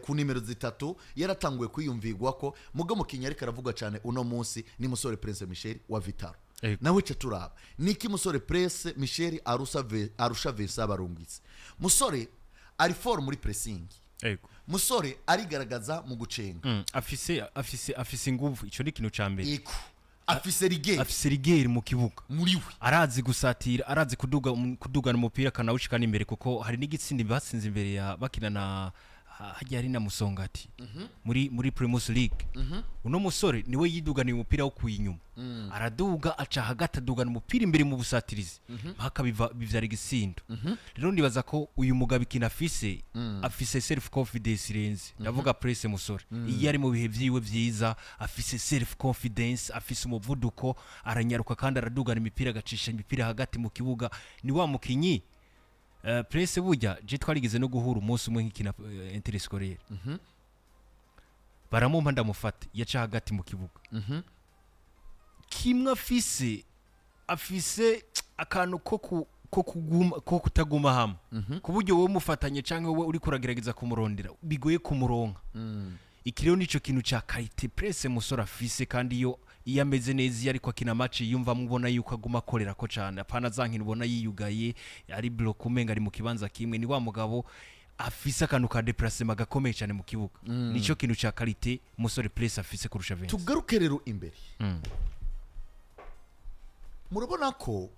ku nimero zitatu yaratanguye kwiyumvirwa ko mugabo mukinnyi ariko aravuga cyane uno munsi ni Musore Prince Michel wa Vitaro nawe cyo turaba niki Musore Prince Michel arusha Vincent barungitse Musore ari for muri pressing Musore arigaragaza mu gucenga afise ingufu ico ni kintu cyambere afise rigeri mu kibuga muri we arazi gusatira arazi kudugana umupira kanawushikana imbere kuko hari n'igitsindi basinze imbere ya bakina na hajya ari na Musongati muri Primus League uno musore niwe yiduganiye umupira wo kuyinyuma araduga aca hagati adugana umupira imbere mu busatirizi mpaka bivyara igisindo rero ndibaza ko uyu mugabo ikina afise self confidence irenze ndavuga Prince Musore iyo ari mu bihe vyiwe vyiza afise self confidence afise umuvuduko aranyaruka kandi aradugana imipira agacisha imipira hagati mu kibuga ni wa mukinyi Prince burya je twarigize no guhura umunsi umwe nk'ikina interscolaire baramumpa ndamufata yaca hagati mu kibuga kimwe afise akantu ko kutaguma hamwe ku buryo wowe mufatanye cyangwa wowe uri kuragerageza kumurondera bigoye kumuronka ikirero nico kintu cya qualité Prince Musore afise kandi iyo ameze neza ariko akina match yumva mubona yuko aguma akorera ko cyane apana zankina ubona yiyugaye ari block umenga ari mu kibanza kimwe ni wa mugabo afise akantu ka déplacement gakomeye cyane mu kibuga nico kintu cya qualité Musore Prince afise kurusha Vincent tugaruke rero imbere murabona ko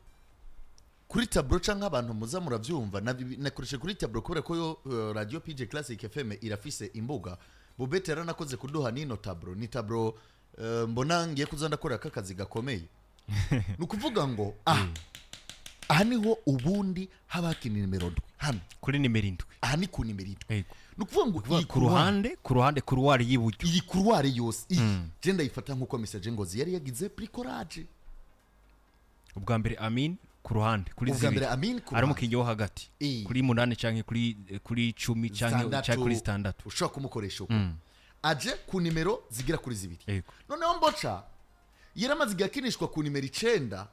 kuri tableau cyangwa abantu muza muravyumva nakoreshe kuri tableau kubera ko radio PJ Classic FM irafise imbuga Bobete yaranakoze kuduha nino tableau ni tableau mbona ngiye kuzanda korera akazi gakomeye nukuvuga ngo aha niho ubundi habakina nimero 7 hano kuri nimero 7 aha ni ku nimero 7 nukuvuga ngo ku ruhande couloir y'ibujyo iyi couloir yose je ndayifata nkuko message ngozi yari yagize bricolage ubwa mbere Amin ku ruhande kuri zibiri ari umukinnyi wo hagati kuri 8 canke kuri 10 canke kuri 6 ushobora kumukoresha uko aje ku nimero zigira kuri zibiri noneho Mboca yaramaze gakinishwa ku nimero 9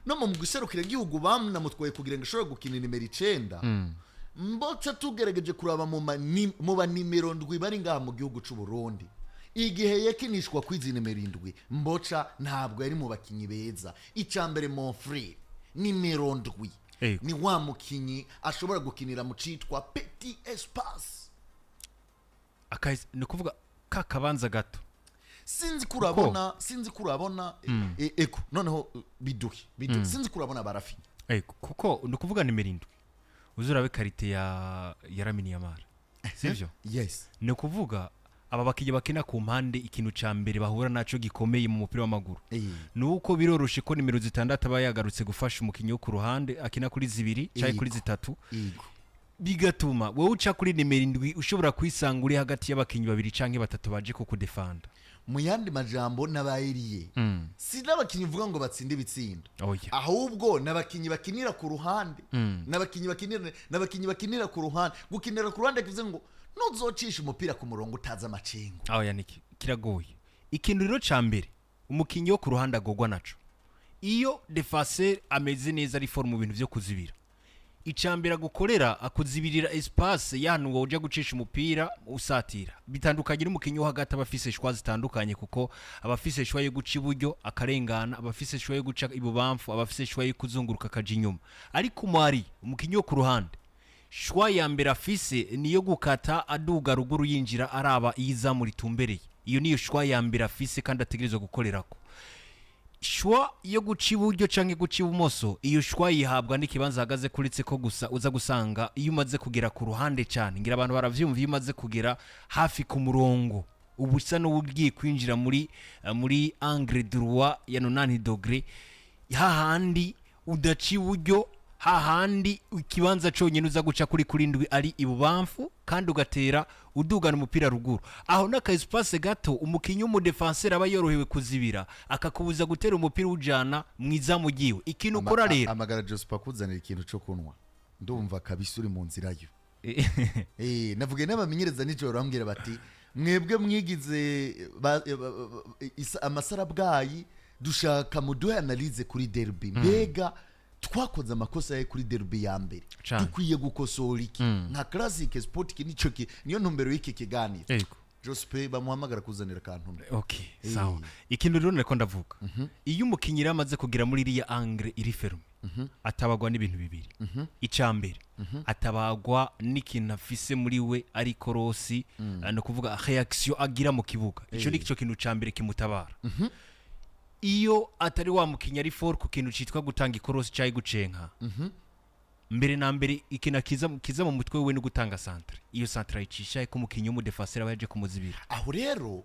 no mu guserukira igihugu bamnamutwaye kugira ngo ashobore gukina nimero 9 Mboca tugerageje kuraba mu ba nimero 7 bari ngaha mu gihugu cy'u Burundi igihe yakinishwa kwizi nimero 7 Mboca ntabwo yari mu bakinyi beza icambere mon frère nimero 7 ni wa mukinyi ashobora gukinira mu citwa petit espace ni kuvuga kakabanza gato sinzi kurabona eko noneho biduhi sinzi kurabona barafinya kuko ni kuvuga nimero 7 uzurabe karite ya Lamine Yamal sivyo yes ni kuvuga aba bakije bakina ku mpande ikintu ca mbere bahura naco gikomeye mu mupira w'amaguru nuko biroroshe ko nimero 6 aba yagarutse gufasha umukinyi wo ku ruhande akina kuri 2 cyangwa kuri 3 bigatuma wowe uca kuri nimero 7 ushobora kwisanga uri hagati y'abakinyi 2 canke 3 baje ko kudefanda mu yandi majambo nabayiriye si n'abakinyi uvuga ngo batsinde ibitsindo ahubwo n'abakinyi bakinira ku ruhande n'abakinyi bakinira ku ruhande gukinira ku ruhande kivuze ngo nuzocisha umupira ku murongo utaza amacengo yaniki kiragoye ikintu rero ca mbere umukinyi wo ku ruhande agogwa naco iyo defenseur ameze neza ari forme mu bintu byo kuzibira icambira gukorera akuzibirira espace yanu ngo uja gucisha umupira usatira bitandukanye n'umukinyi wo hagati abafise shwa zitandukanye kuko abafise shwa yo guca iburyo akarengana abafise shwa yo guca ibubamfu abafise shwa yo kuzunguruka kaje inyuma ariko umwari umukinyi wo ku ruhande shwa ya mbere afise niyo gukata aduga ruguru yinjira araba iza muri tumbereye iyo niyo shwa ya mbere afise kandi ategerezwa gukorerako shwa yo guca iburyo canke guca ibumoso iyo shwa yihabwa n'ikibanza hagaze kuritse ko gusa uza gusanga iyo umaze kugera ku ruhande cyane ngira abantu baravyumva iyo umaze kugera hafi ku murongo ubusa n'ugiye kwinjira muri angle droit ya 90 degré hahandi udaci iburyo hahandi ikibanza cyonyine uza guca kuri ndwi ari ibubamfu kandi ugatera udugana umupira ruguru aho n'aka espace gato umukinyi w'umudefenseur aba yorohewe kuzibira akakubuza gutera umupira ujana mwizamu giwe ikintu ukora rero amagara Joseph akuzanira ikintu cyo kunwa ndumva kabisa uri mu nzira yo navuge n'abamenyereza nijoro bambwira bati mwebwe mwigize amasarabwayi dushaka muduhe analyse kuri derby mbega twakoze amakosa ye kuri derby ya mbere dukwiye gukosora iki nka classic sport ki nico ki niyo ntumbero y'iki kiganiro Joseph bamuhamagara kuzanira kantu okay sawa ikintu rero nako ndavuga iyo umukinyi ramaze kugira muri iriya angle iri ferme atabagwa n'ibintu bibiri icambere atabagwa n'ikintu afise muri we ari korosi no kuvuga reaction agira mu kibuga ico ni cyo kintu cambere kimutabara iyo atari wa mukinya ari for ku kintu citwa gutanga ikorosi cyayi gucenka mbere na mbere ikina kiza mu mutwe we no gutanga centre iyo centre icisha ko mukinyo mu defenseur abaje kumuzibira aho rero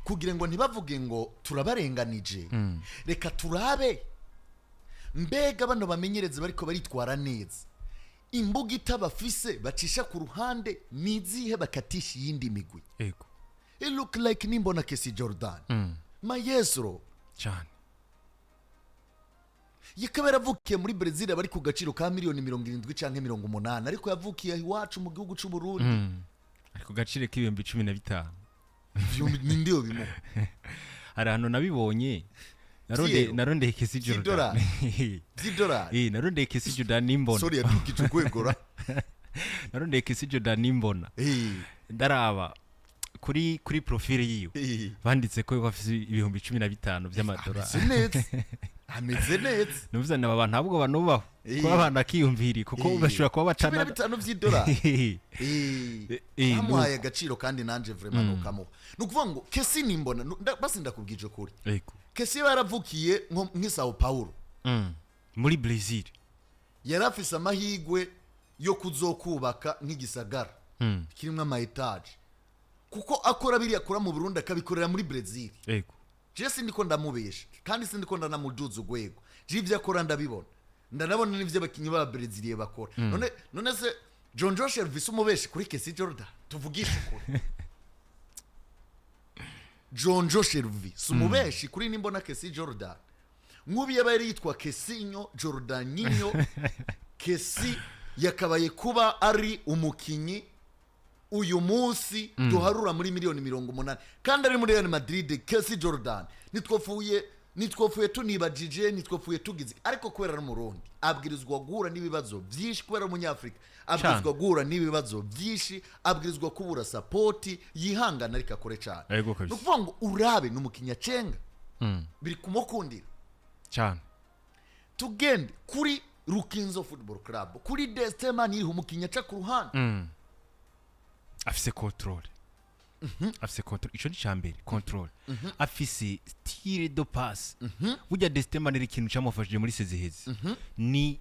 kugira ngo ntibavuge ngo turabarenganije reka turabe mbega bano bamenyereze bariko baritwara neza imbuga itabafise bacisha ku ruhande nizihe bakatisha yindi migwi ego it look like nimbona Kesi Jordan Maestro cyane yakabera avukiye muri Brazil bari ku gaciro ka miliyoni 70 canke 80 ariko yavukiye iwacu mu gihugu cy'u Burundi ariko gaciro k'ibihumbi 15 nindiyo bimo hari hano nabibonye narondeye Kesi Jordan $10 narondeye Kesi Jordan nimbona sorry yatukije kwegora narondeye Kesi Jordan nimbona ndaraba kuri profile yiwe banditse ko bafise ibihumbi 15 by'amadolari ameze neza nuvuze n'aba bantu ahubwo banubaho ko abana kiyumviri kuko bashobora kuba batana $15 amuhaye agaciro kandi nanje vraiment nukamuha nukuvuga ngo Kesi nimbona basi ndakubwije kuri Kesi baravukiye nko Sao Paulo muri Brazil yarafise amahigwe yo kuzokubaka nk'igisagara kirimo ama etage kuko akora biri akora mu Burundi akabikorera muri Brazil yego je sindiko ndamubesha kandi sindiko ndanamuduza ugwego je ivyo akora ndabibona ndanabona n'ivyo abakinyi ba Brazil bakora none se John Josh Elvis umubeshi kuri Kesi Jordan tuvugisha ukuri John Josh Elvis umubeshi kuri nimbona Kesi Jordan nkubi yabari yitwa Kesinyo Jordaninho Kesi yakabaye kuba ari umukinyi uyu munsi duharura muri miliyoni 80 kandi ari muri Real Madrid Kesi Jordan nitwofuye tunibajije nitwofuye tugize ariko kubera mu Burundi abwirizwa guhura n'ibibazo byinshi kubera umunyafrika abwirizwa guhura n'ibibazo byinshi abwirizwa kubura support yihangana ariko akore cyane nukuvuga ngo urabe n'umukinya cenga biri kumukundira cyane tugende kuri Rukinzo Football Club kuri Destemani iri umukinya ca ku ruhande afise control afise control ico ni cambere control afise style de passe burya Destemani iri kintu cyamufashije muri sezeheze ni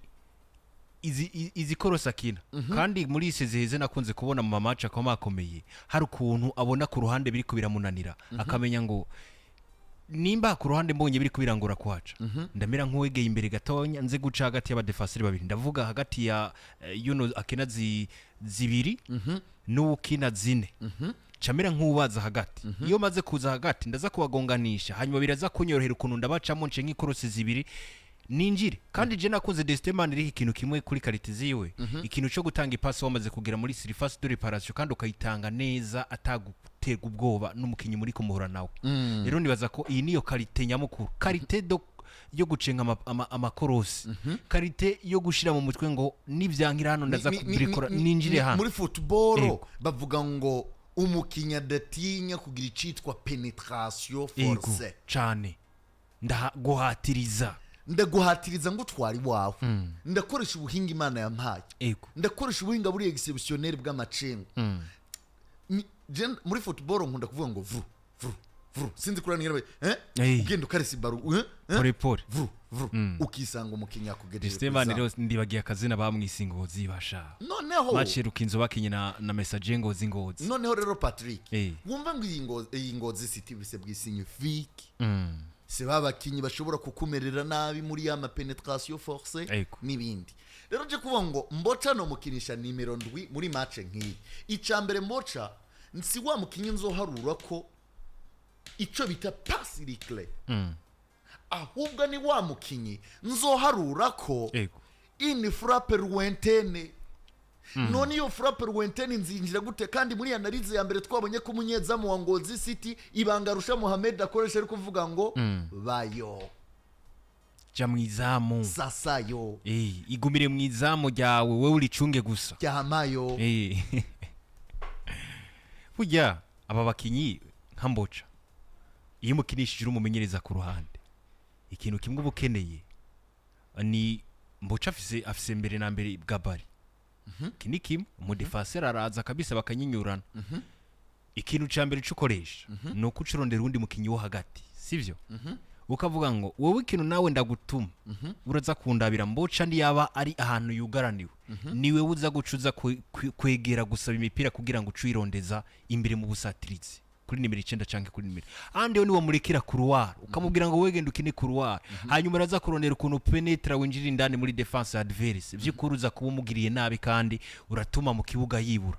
izi korosa kina kandi muri sezeheze nakunze kubona mu match akomakomeye hari ukuntu abona ku ruhande biri kubiramunanira akamenya ngo nimba ku ruhande mbonye biri kubirangura kwaca ndamera nk'uwegeye imbere gatonya nze guca hagati y'abadefenseur babiri ndavuga hagati ya Yuno akina zibiri n'ukina zine camera nk'ubaza hagati iyo maze kuza hagati ndaza kubagonganisha hanyuma biraza kunyorohera ukuntu ndabacamo nce nk'ikorosi zibiri ninjire kandi je nakunze Destemani iri ikintu kimwe kuri karite ziwe ikintu cyo gutanga ipasi wamaze kugira muri surface de réparation kandi ukayitanga neza ataguterwa ubwoba n'umukinyi muri kumuhura nawe rero nibaza ko iyi niyo karite nyamukuru karite yo gucenga amakorosi karite yo gushira mu mutwe ngo nivyankira hano ndaza kubikora ninjire hano muri football bavuga ngo umukinya datinya kugira icitwa penetration force cyane ndaguhatiriza ndaguhatiriza ngo twari wawe ndakoresha ubuhinga Imana yampaye ndakoresha ubuhinga buri exceptionnel bw'amacengo muri football nkunda kuvuga ngo vru sinzi kuranira ugenda ukaresi baro pole ukisanga umukinya kugejeje Destemani rero ndibagiye akazina bamwisingozi basha noneho match Rukinzo bakinye na Message Ngozi noneho rero Patrick wumva ngo iyi ngozi city bise bwisignifiki se babakinyi bashobora kukumerera nabi muri ya penetration force Ego. n'ibindi rero je kuvuga ngo Mboca no mukinisha nimero ndwi muri match nk'iyi icambere Mboca nsi wa mukinyi nzoharura ko ico bita pass reclay ahubwo ni wa mukinyi nzoharura ko Ego. ini frappe ruentene none iyo frappe ruentene nzinjira gute kandi muri analize ya mbere twabonye ko umunyezamu wa Ngozi City ibanga rusha Mohamed akoresha ari kuvuga ngo bayo ja mwizamu sasa yo igumire mwizamu ryawe wewe uricunge gusa cyamayo burya aba bakinyi nka Mboca iyo mukinishije umumenyereza ku ruhande ikintu kimwe ubukeneye ni Mboca afise mbere na mbere gabari kini kim umudefenseur araza kabisa bakanyinyurana ikintu ca mbere cukoresha no kucurondera undi mukinyi wo hagati sivyo ukavuga ngo wowe ikintu nawe ndagutuma uraza kundabira Mboca ndi yaba ari ahantu yugaraniwe niwe uza gucuza kwegera gusaba imipira kugira ngo ucuyirondeza imbere mu busatirizi kuri nimero 9 canke kuri nimero andi yo niwo murekera couloir ukamubwira ngo wegende ukine couloir hanyuma araza kurondera ukuntu penetra winjira indani muri defense adverse vyikuruza kuba umugiriye nabi kandi uratuma mu kibuga yibura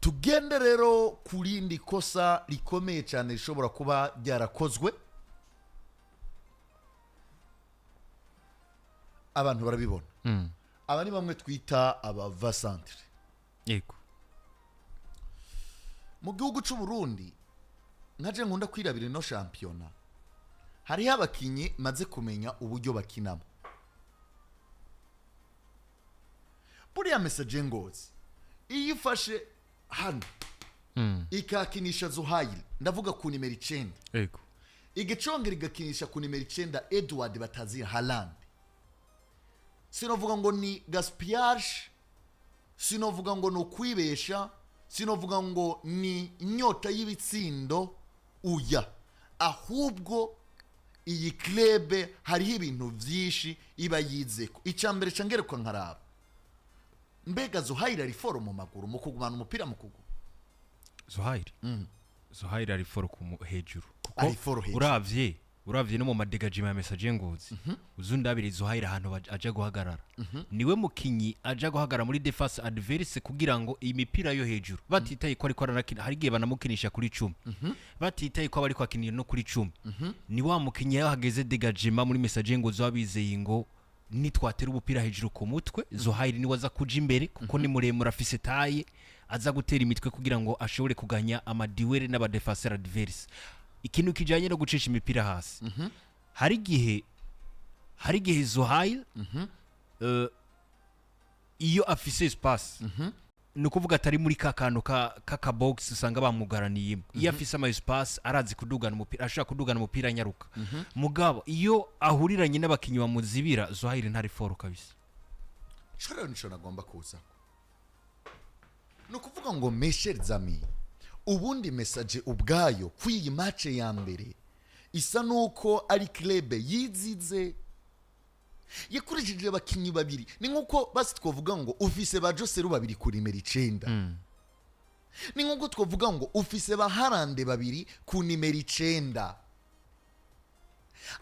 tugende rero kurindi kosa rikomeye cyane rishobora kuba ryarakozwe abantu barabibona aba ni bamwe twita abava centre yego mu gihugu cy'u Burundi nkaje nkunda kwirabira no championnat hari abakinyi maze kumenya uburyo bakinamo buriya message ngozi iyo ifashe hano ikakinisha Zuhair ndavuga ku nimero 9 yego igicongera igakinisha ku nimero 9 Edward Batazira Haaland sinovuga ngo ni gaspillage sinovuga ngo no kwibesha sinovuga ngo ni inyota y'ibitsindo uya ahubwo iyi club hariho ibintu vyinshi iba yizeko icambere cangerekwa nkaraba mbega Zuhair ari foro mu maguru mu kugumana umupira mu kuguru Zuhair ari foro ku hejuru Ari foro kuko uravye no mu madegajima ya message ngozi uzundabire Zuhair ahantu aja guhagarara niwe mukinyi aja guhagarara muri defense adverse kugira ngo iyi mipira yo hejuru batitaye ko ariko aranakina hari gihe banamukinisha kuri 10 batitaye ko bari kwakinira no kuri 10 ni wa mukinyi yahageze degajima muri message ngozi wabizeye ngo nitwatera ubupira hejuru ku mutwe Zuhair ni waza kuja imbere kuko ni muremure afise taye aza gutera imitwe kugira ngo ashobore kuganya amadiwere n'aba defenseur adverse ikintu kijanye no gucisha imipira hasi hari gihe Zuhair iyo afise espace nukuvuga atari muri kakano ka box usanga bamugaraniye iyo afise ama espace arazi kudugana umupira ashaka kudugana umupira nyaruka mugabo iyo ahuriranye n'abakinyi bamuzibira Zuhair ntari foro kabisa shora nico nagomba kuza nukuvuga ngo mesher zami ubundi message ubwayo kwiyi match ya mbere isa nuko ari club yizize yakurikije abakinyi babiri ni nkuko basi twovuga ngo ufise ba Joseru babiri kuri nimero 9 ni nkuko twovuga ngo ufise ba Harande babiri ku nimero 9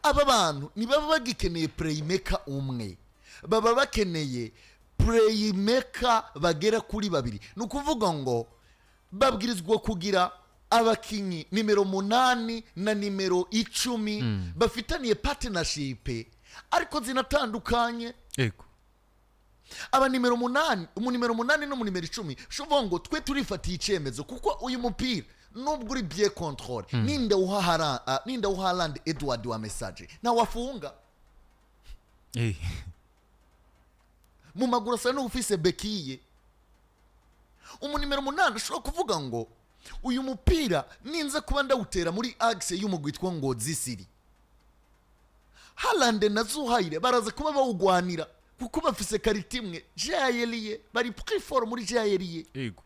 aba bantu ni baba bagikeneye playmaker umwe baba bakeneye playmaker bagera kuri babiri nukuvuga ngo babwirizwa kugira abakinyi nimero 8 na nimero 10 bafitaniye partnership ariko zinatandukanye yego aba nimero 8 umunimero 8 no munimero 10 shuvuga ngo twe turifatiye icemezo kuko uyu mupira nubwo uri bien control ninde uha Haaland Edward wa message na wafunga mu maguru asa n'ufise bekiye umunimero 8 ushobora kuvuga ngo uyu mupira ninza kuba ndawutera muri axe y'umugwitwa Ngozi City Haaland na Zuhair baraza kuba bawugwanira kuko bafise karite imwe jayeliye bari prefor muri jayeliye yego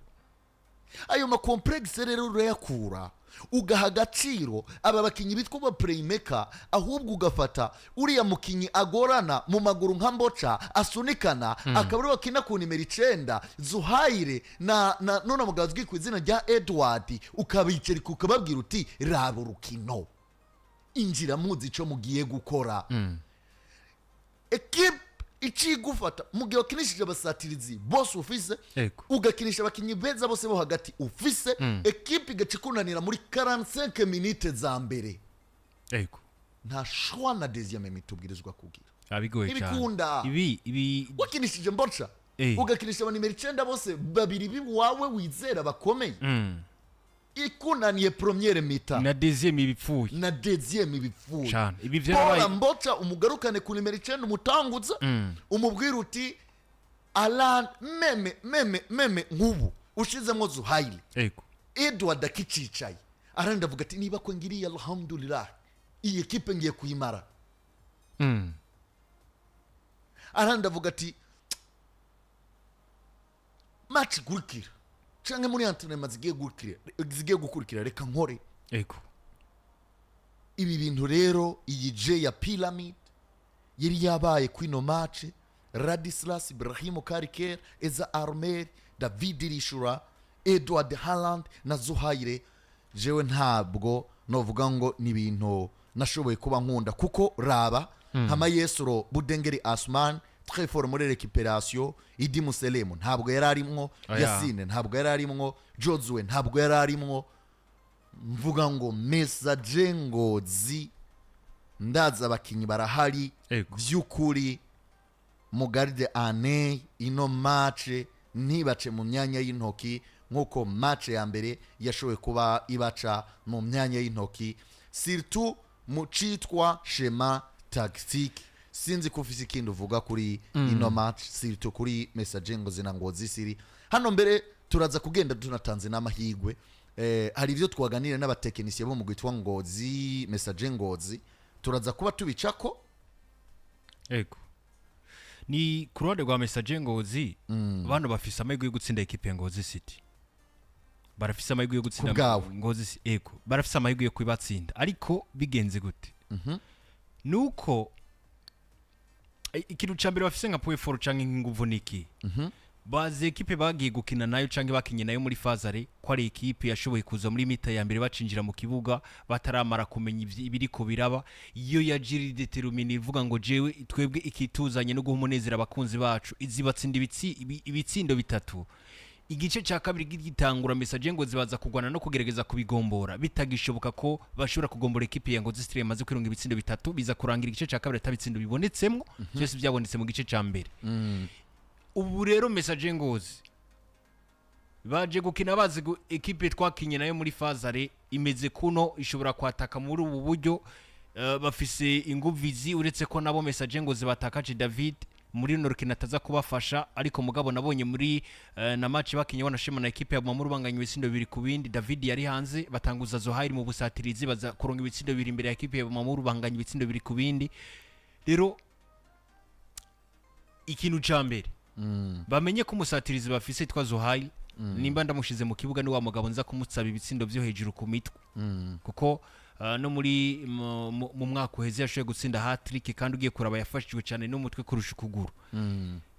ayo ma complexe rero urayakura ugaha agaciro aba bakinyi bitwa ba playmaker ahubwo ugafata uriya mukinyi agorana mu maguru nka Mboca asunikana akabari wakina ku nimero 9 Zuhair na none mugazwi ku izina rya Edward ukabiceri kukababwira uti raba urukino injira muzi ico mugiye gukora ekipe icigufata mugihe wakinishije abasatirizi bose ufise ugakinisha abakinyi beza bose bo hagati ufise ekipe igacikunanira muri 45 minutes za mbere nta shwa na deuxième minute ubwirizwa kugira abigoye cyane ibikunda ibi wakinishije mboca ugakinisha aba nimero 9 bose babiri biwawe wizera bakomeye ikunaniye première mi-temps na deuxième ibipfuye cyane ibi vyarabaye mboca umugarukane ku nimero 9 umutanguza umubwira uti Alan meme nk'ubu ushizemo Zuhaili Edward akicicaye aranda avuga ati niba ko ngiriye alhamdulillah iyi ekipe ngiye kuyimara aranda avuga ati match gurikira canke muri entraînement zigiye gukurikira reka nkore ibi bintu rero iyi J ya Pyramid yari yabaye kwino match Radislas Ibrahim Kariker Eza Armer David Rishura Edward Haaland na Zuhaire jewe ntabwo novuga ngo ni ibintu nashoboye kuba nkunda kuko raba hama Yesro Budengeri Asman très fort muri récupération Idi Muselemu ntabwo yararimwo Yasine ntabwo yararimwo Jozue ntabwo yararimwo mvuga ngo Message Ngozi ndaza abakinyi barahari by'ukuri mugarde ane ino match ntibace mu myanya y'intoki nkuko match ya mbere yashoboye kuba ibaca mu myanya y'intoki surtout mu citwa schema tactique sinzi ko ufise ikindi uvuga kuri ino match surtout kuri Message Ngozi na Ngozi siri hano mbere turaza kugenda tunatanze n'amahigwe hari ivyo twaganira n'abatekinisiye bo mu gwitwa Ngozi Message Ngozi turaza kuba tubicako ni ku ruhande rwa Message Ngozi abantu bafise amahirwe yo gutsinda ekipe ya Ngozi City barafise amahirwe yo gutsinda Ngozi barafise amahirwe yo kwibatsinda ariko bigenze gute nuko ikintu cyambere bafise nka point fort canke inguvu niki baze ekipe bagiye gukina nayo canke bakinye nayo muri fazare ko ari ekipe yashoboye kuza muri mita ya mbere bacinjira mu kibuga bataramara kumenya ibiriko biraba iyo yajiri determine ivuga ngo jewe twebwe ikituzanye no guhumunezera abakunzi bacu izibatsinda ibitsindo bitatu igice cya kabiri gitangura Message Ngozi baza kugwana no kugerageza kubigombora bitagishoboka ko bashobora kugombora ekipe ya Ngozi City maze kwironga ibitsindo bitatu biza kurangira igice cya kabiri atabitsindo bibonetsemo byose byabonetse mu gice cya mbere ubu rero Message Ngozi baje gukina bazi ekipe twakinye nayo muri fazare imeze kuno ishobora kwataka muri ubu buryo bafise inguvizi uretse ko nabo Message Ngozi batakaje David muri Norkina ataza kubafasha ariko mugabo nabonye muri na match bakinye wanashima na ekipe ya Mamuru banganya ibitsindo bibiri ku bindi David yari hanze batanguza Zohairi mu busatirizi baza kuronga ibitsindo bibiri imbere ya ekipe ya Mamuru banganya ibitsindo bibiri ku bindi rero ikintu cyambere bamenye ko umusatirizi bafise twa Zohairi nimba ndamushize mu kibuga ni wa mugabo nza kumutsaba ibitsindo byo hejuru ku mitwe kuko no muri mu mwaka uheze yashoye gutsinda hat-trick kandi ugiye kuraba yafashijwe cyane n'umutwe kurusha ukuguru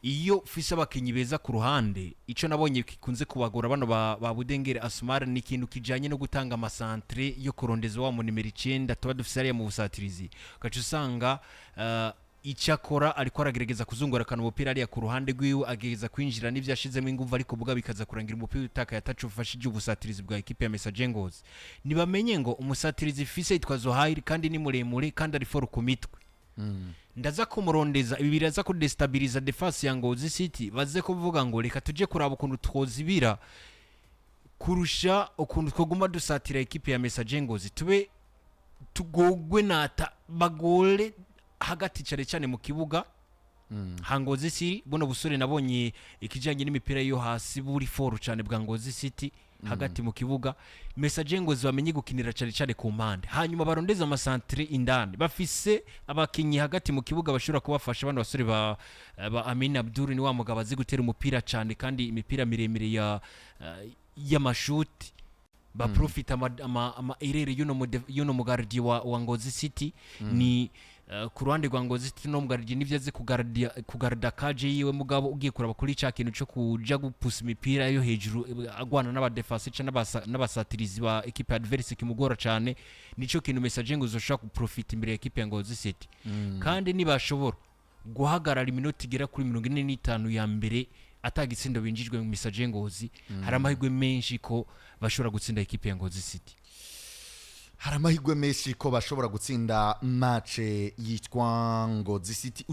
iyo fise abakinyi beza ku ruhande ico nabonye kikunze kubagora bano ba Budengere Asmar ni ikintu kijanye no gutanga amasantre yo kurondeza wa mu nimero 9 tuba dufise ari mu busatirizi gacu usanga icyakora ariko aragerageza kuzungura kana umupira ari ku ruhande rwiwe ageza kwinjira n'ivyo yashizemo inguvu ariko buga bikaza kurangira umupira utaka yatacufashije ubusatirizi bwa ekipe ya Message Ngozi nibamenye ngo umusatirizi fise yitwa Zohairi kandi ni muremure kandi ari for ku mitwe ndaza kumurondeza ibi biraza ko destabiliza defense ya Ngozi City baze kuvuga ngo reka tuje kuraba ukuntu twozibira kurusha ukuntu twoguma dusatira ekipe ya Message Ngozi tube tugogwe nata bagole hagati cyane mu kibuga Ngozi City buno busore nabonye ikijanye n'imipira yo hasi buri foru cyane bwa Ngozi City hagati mu kibuga Message Ngozi bamenye gukinira cyane ku mpande hanyuma barondeza amasantre indani bafise abakinyi hagati mu kibuga bashobora kubafasha abandi basore ba Amin Abdul ni wa mugabo azi gutera umupira cyane kandi imipira miremire ya mashuti profita ama erere yuno mugardi wa Ngozi City ni ku ruhande rwa Ngozi City no mugaridi nivyo azi kugarda kaje yiwe mugabo ugiye kuraba kuri ca kintu cyo kuja gupusa imipira yo hejuru agwana n'abadefense n'abasatirizi ba equipe adverse kimugora cyane nico kintu message ngo uzoshaka kuprofita imbere ya equipe ya Ngozi City kandi nibashobora guhagarara iminota igera kuri 45 ya mbere atagitsindo binjijwe mu message Ngozi hari amahirwe menshi ko bashobora gutsinda equipe ya Ngozi City. Hari amahirwe menshi ko bashobora gutsinda match yitwa Ngozi City.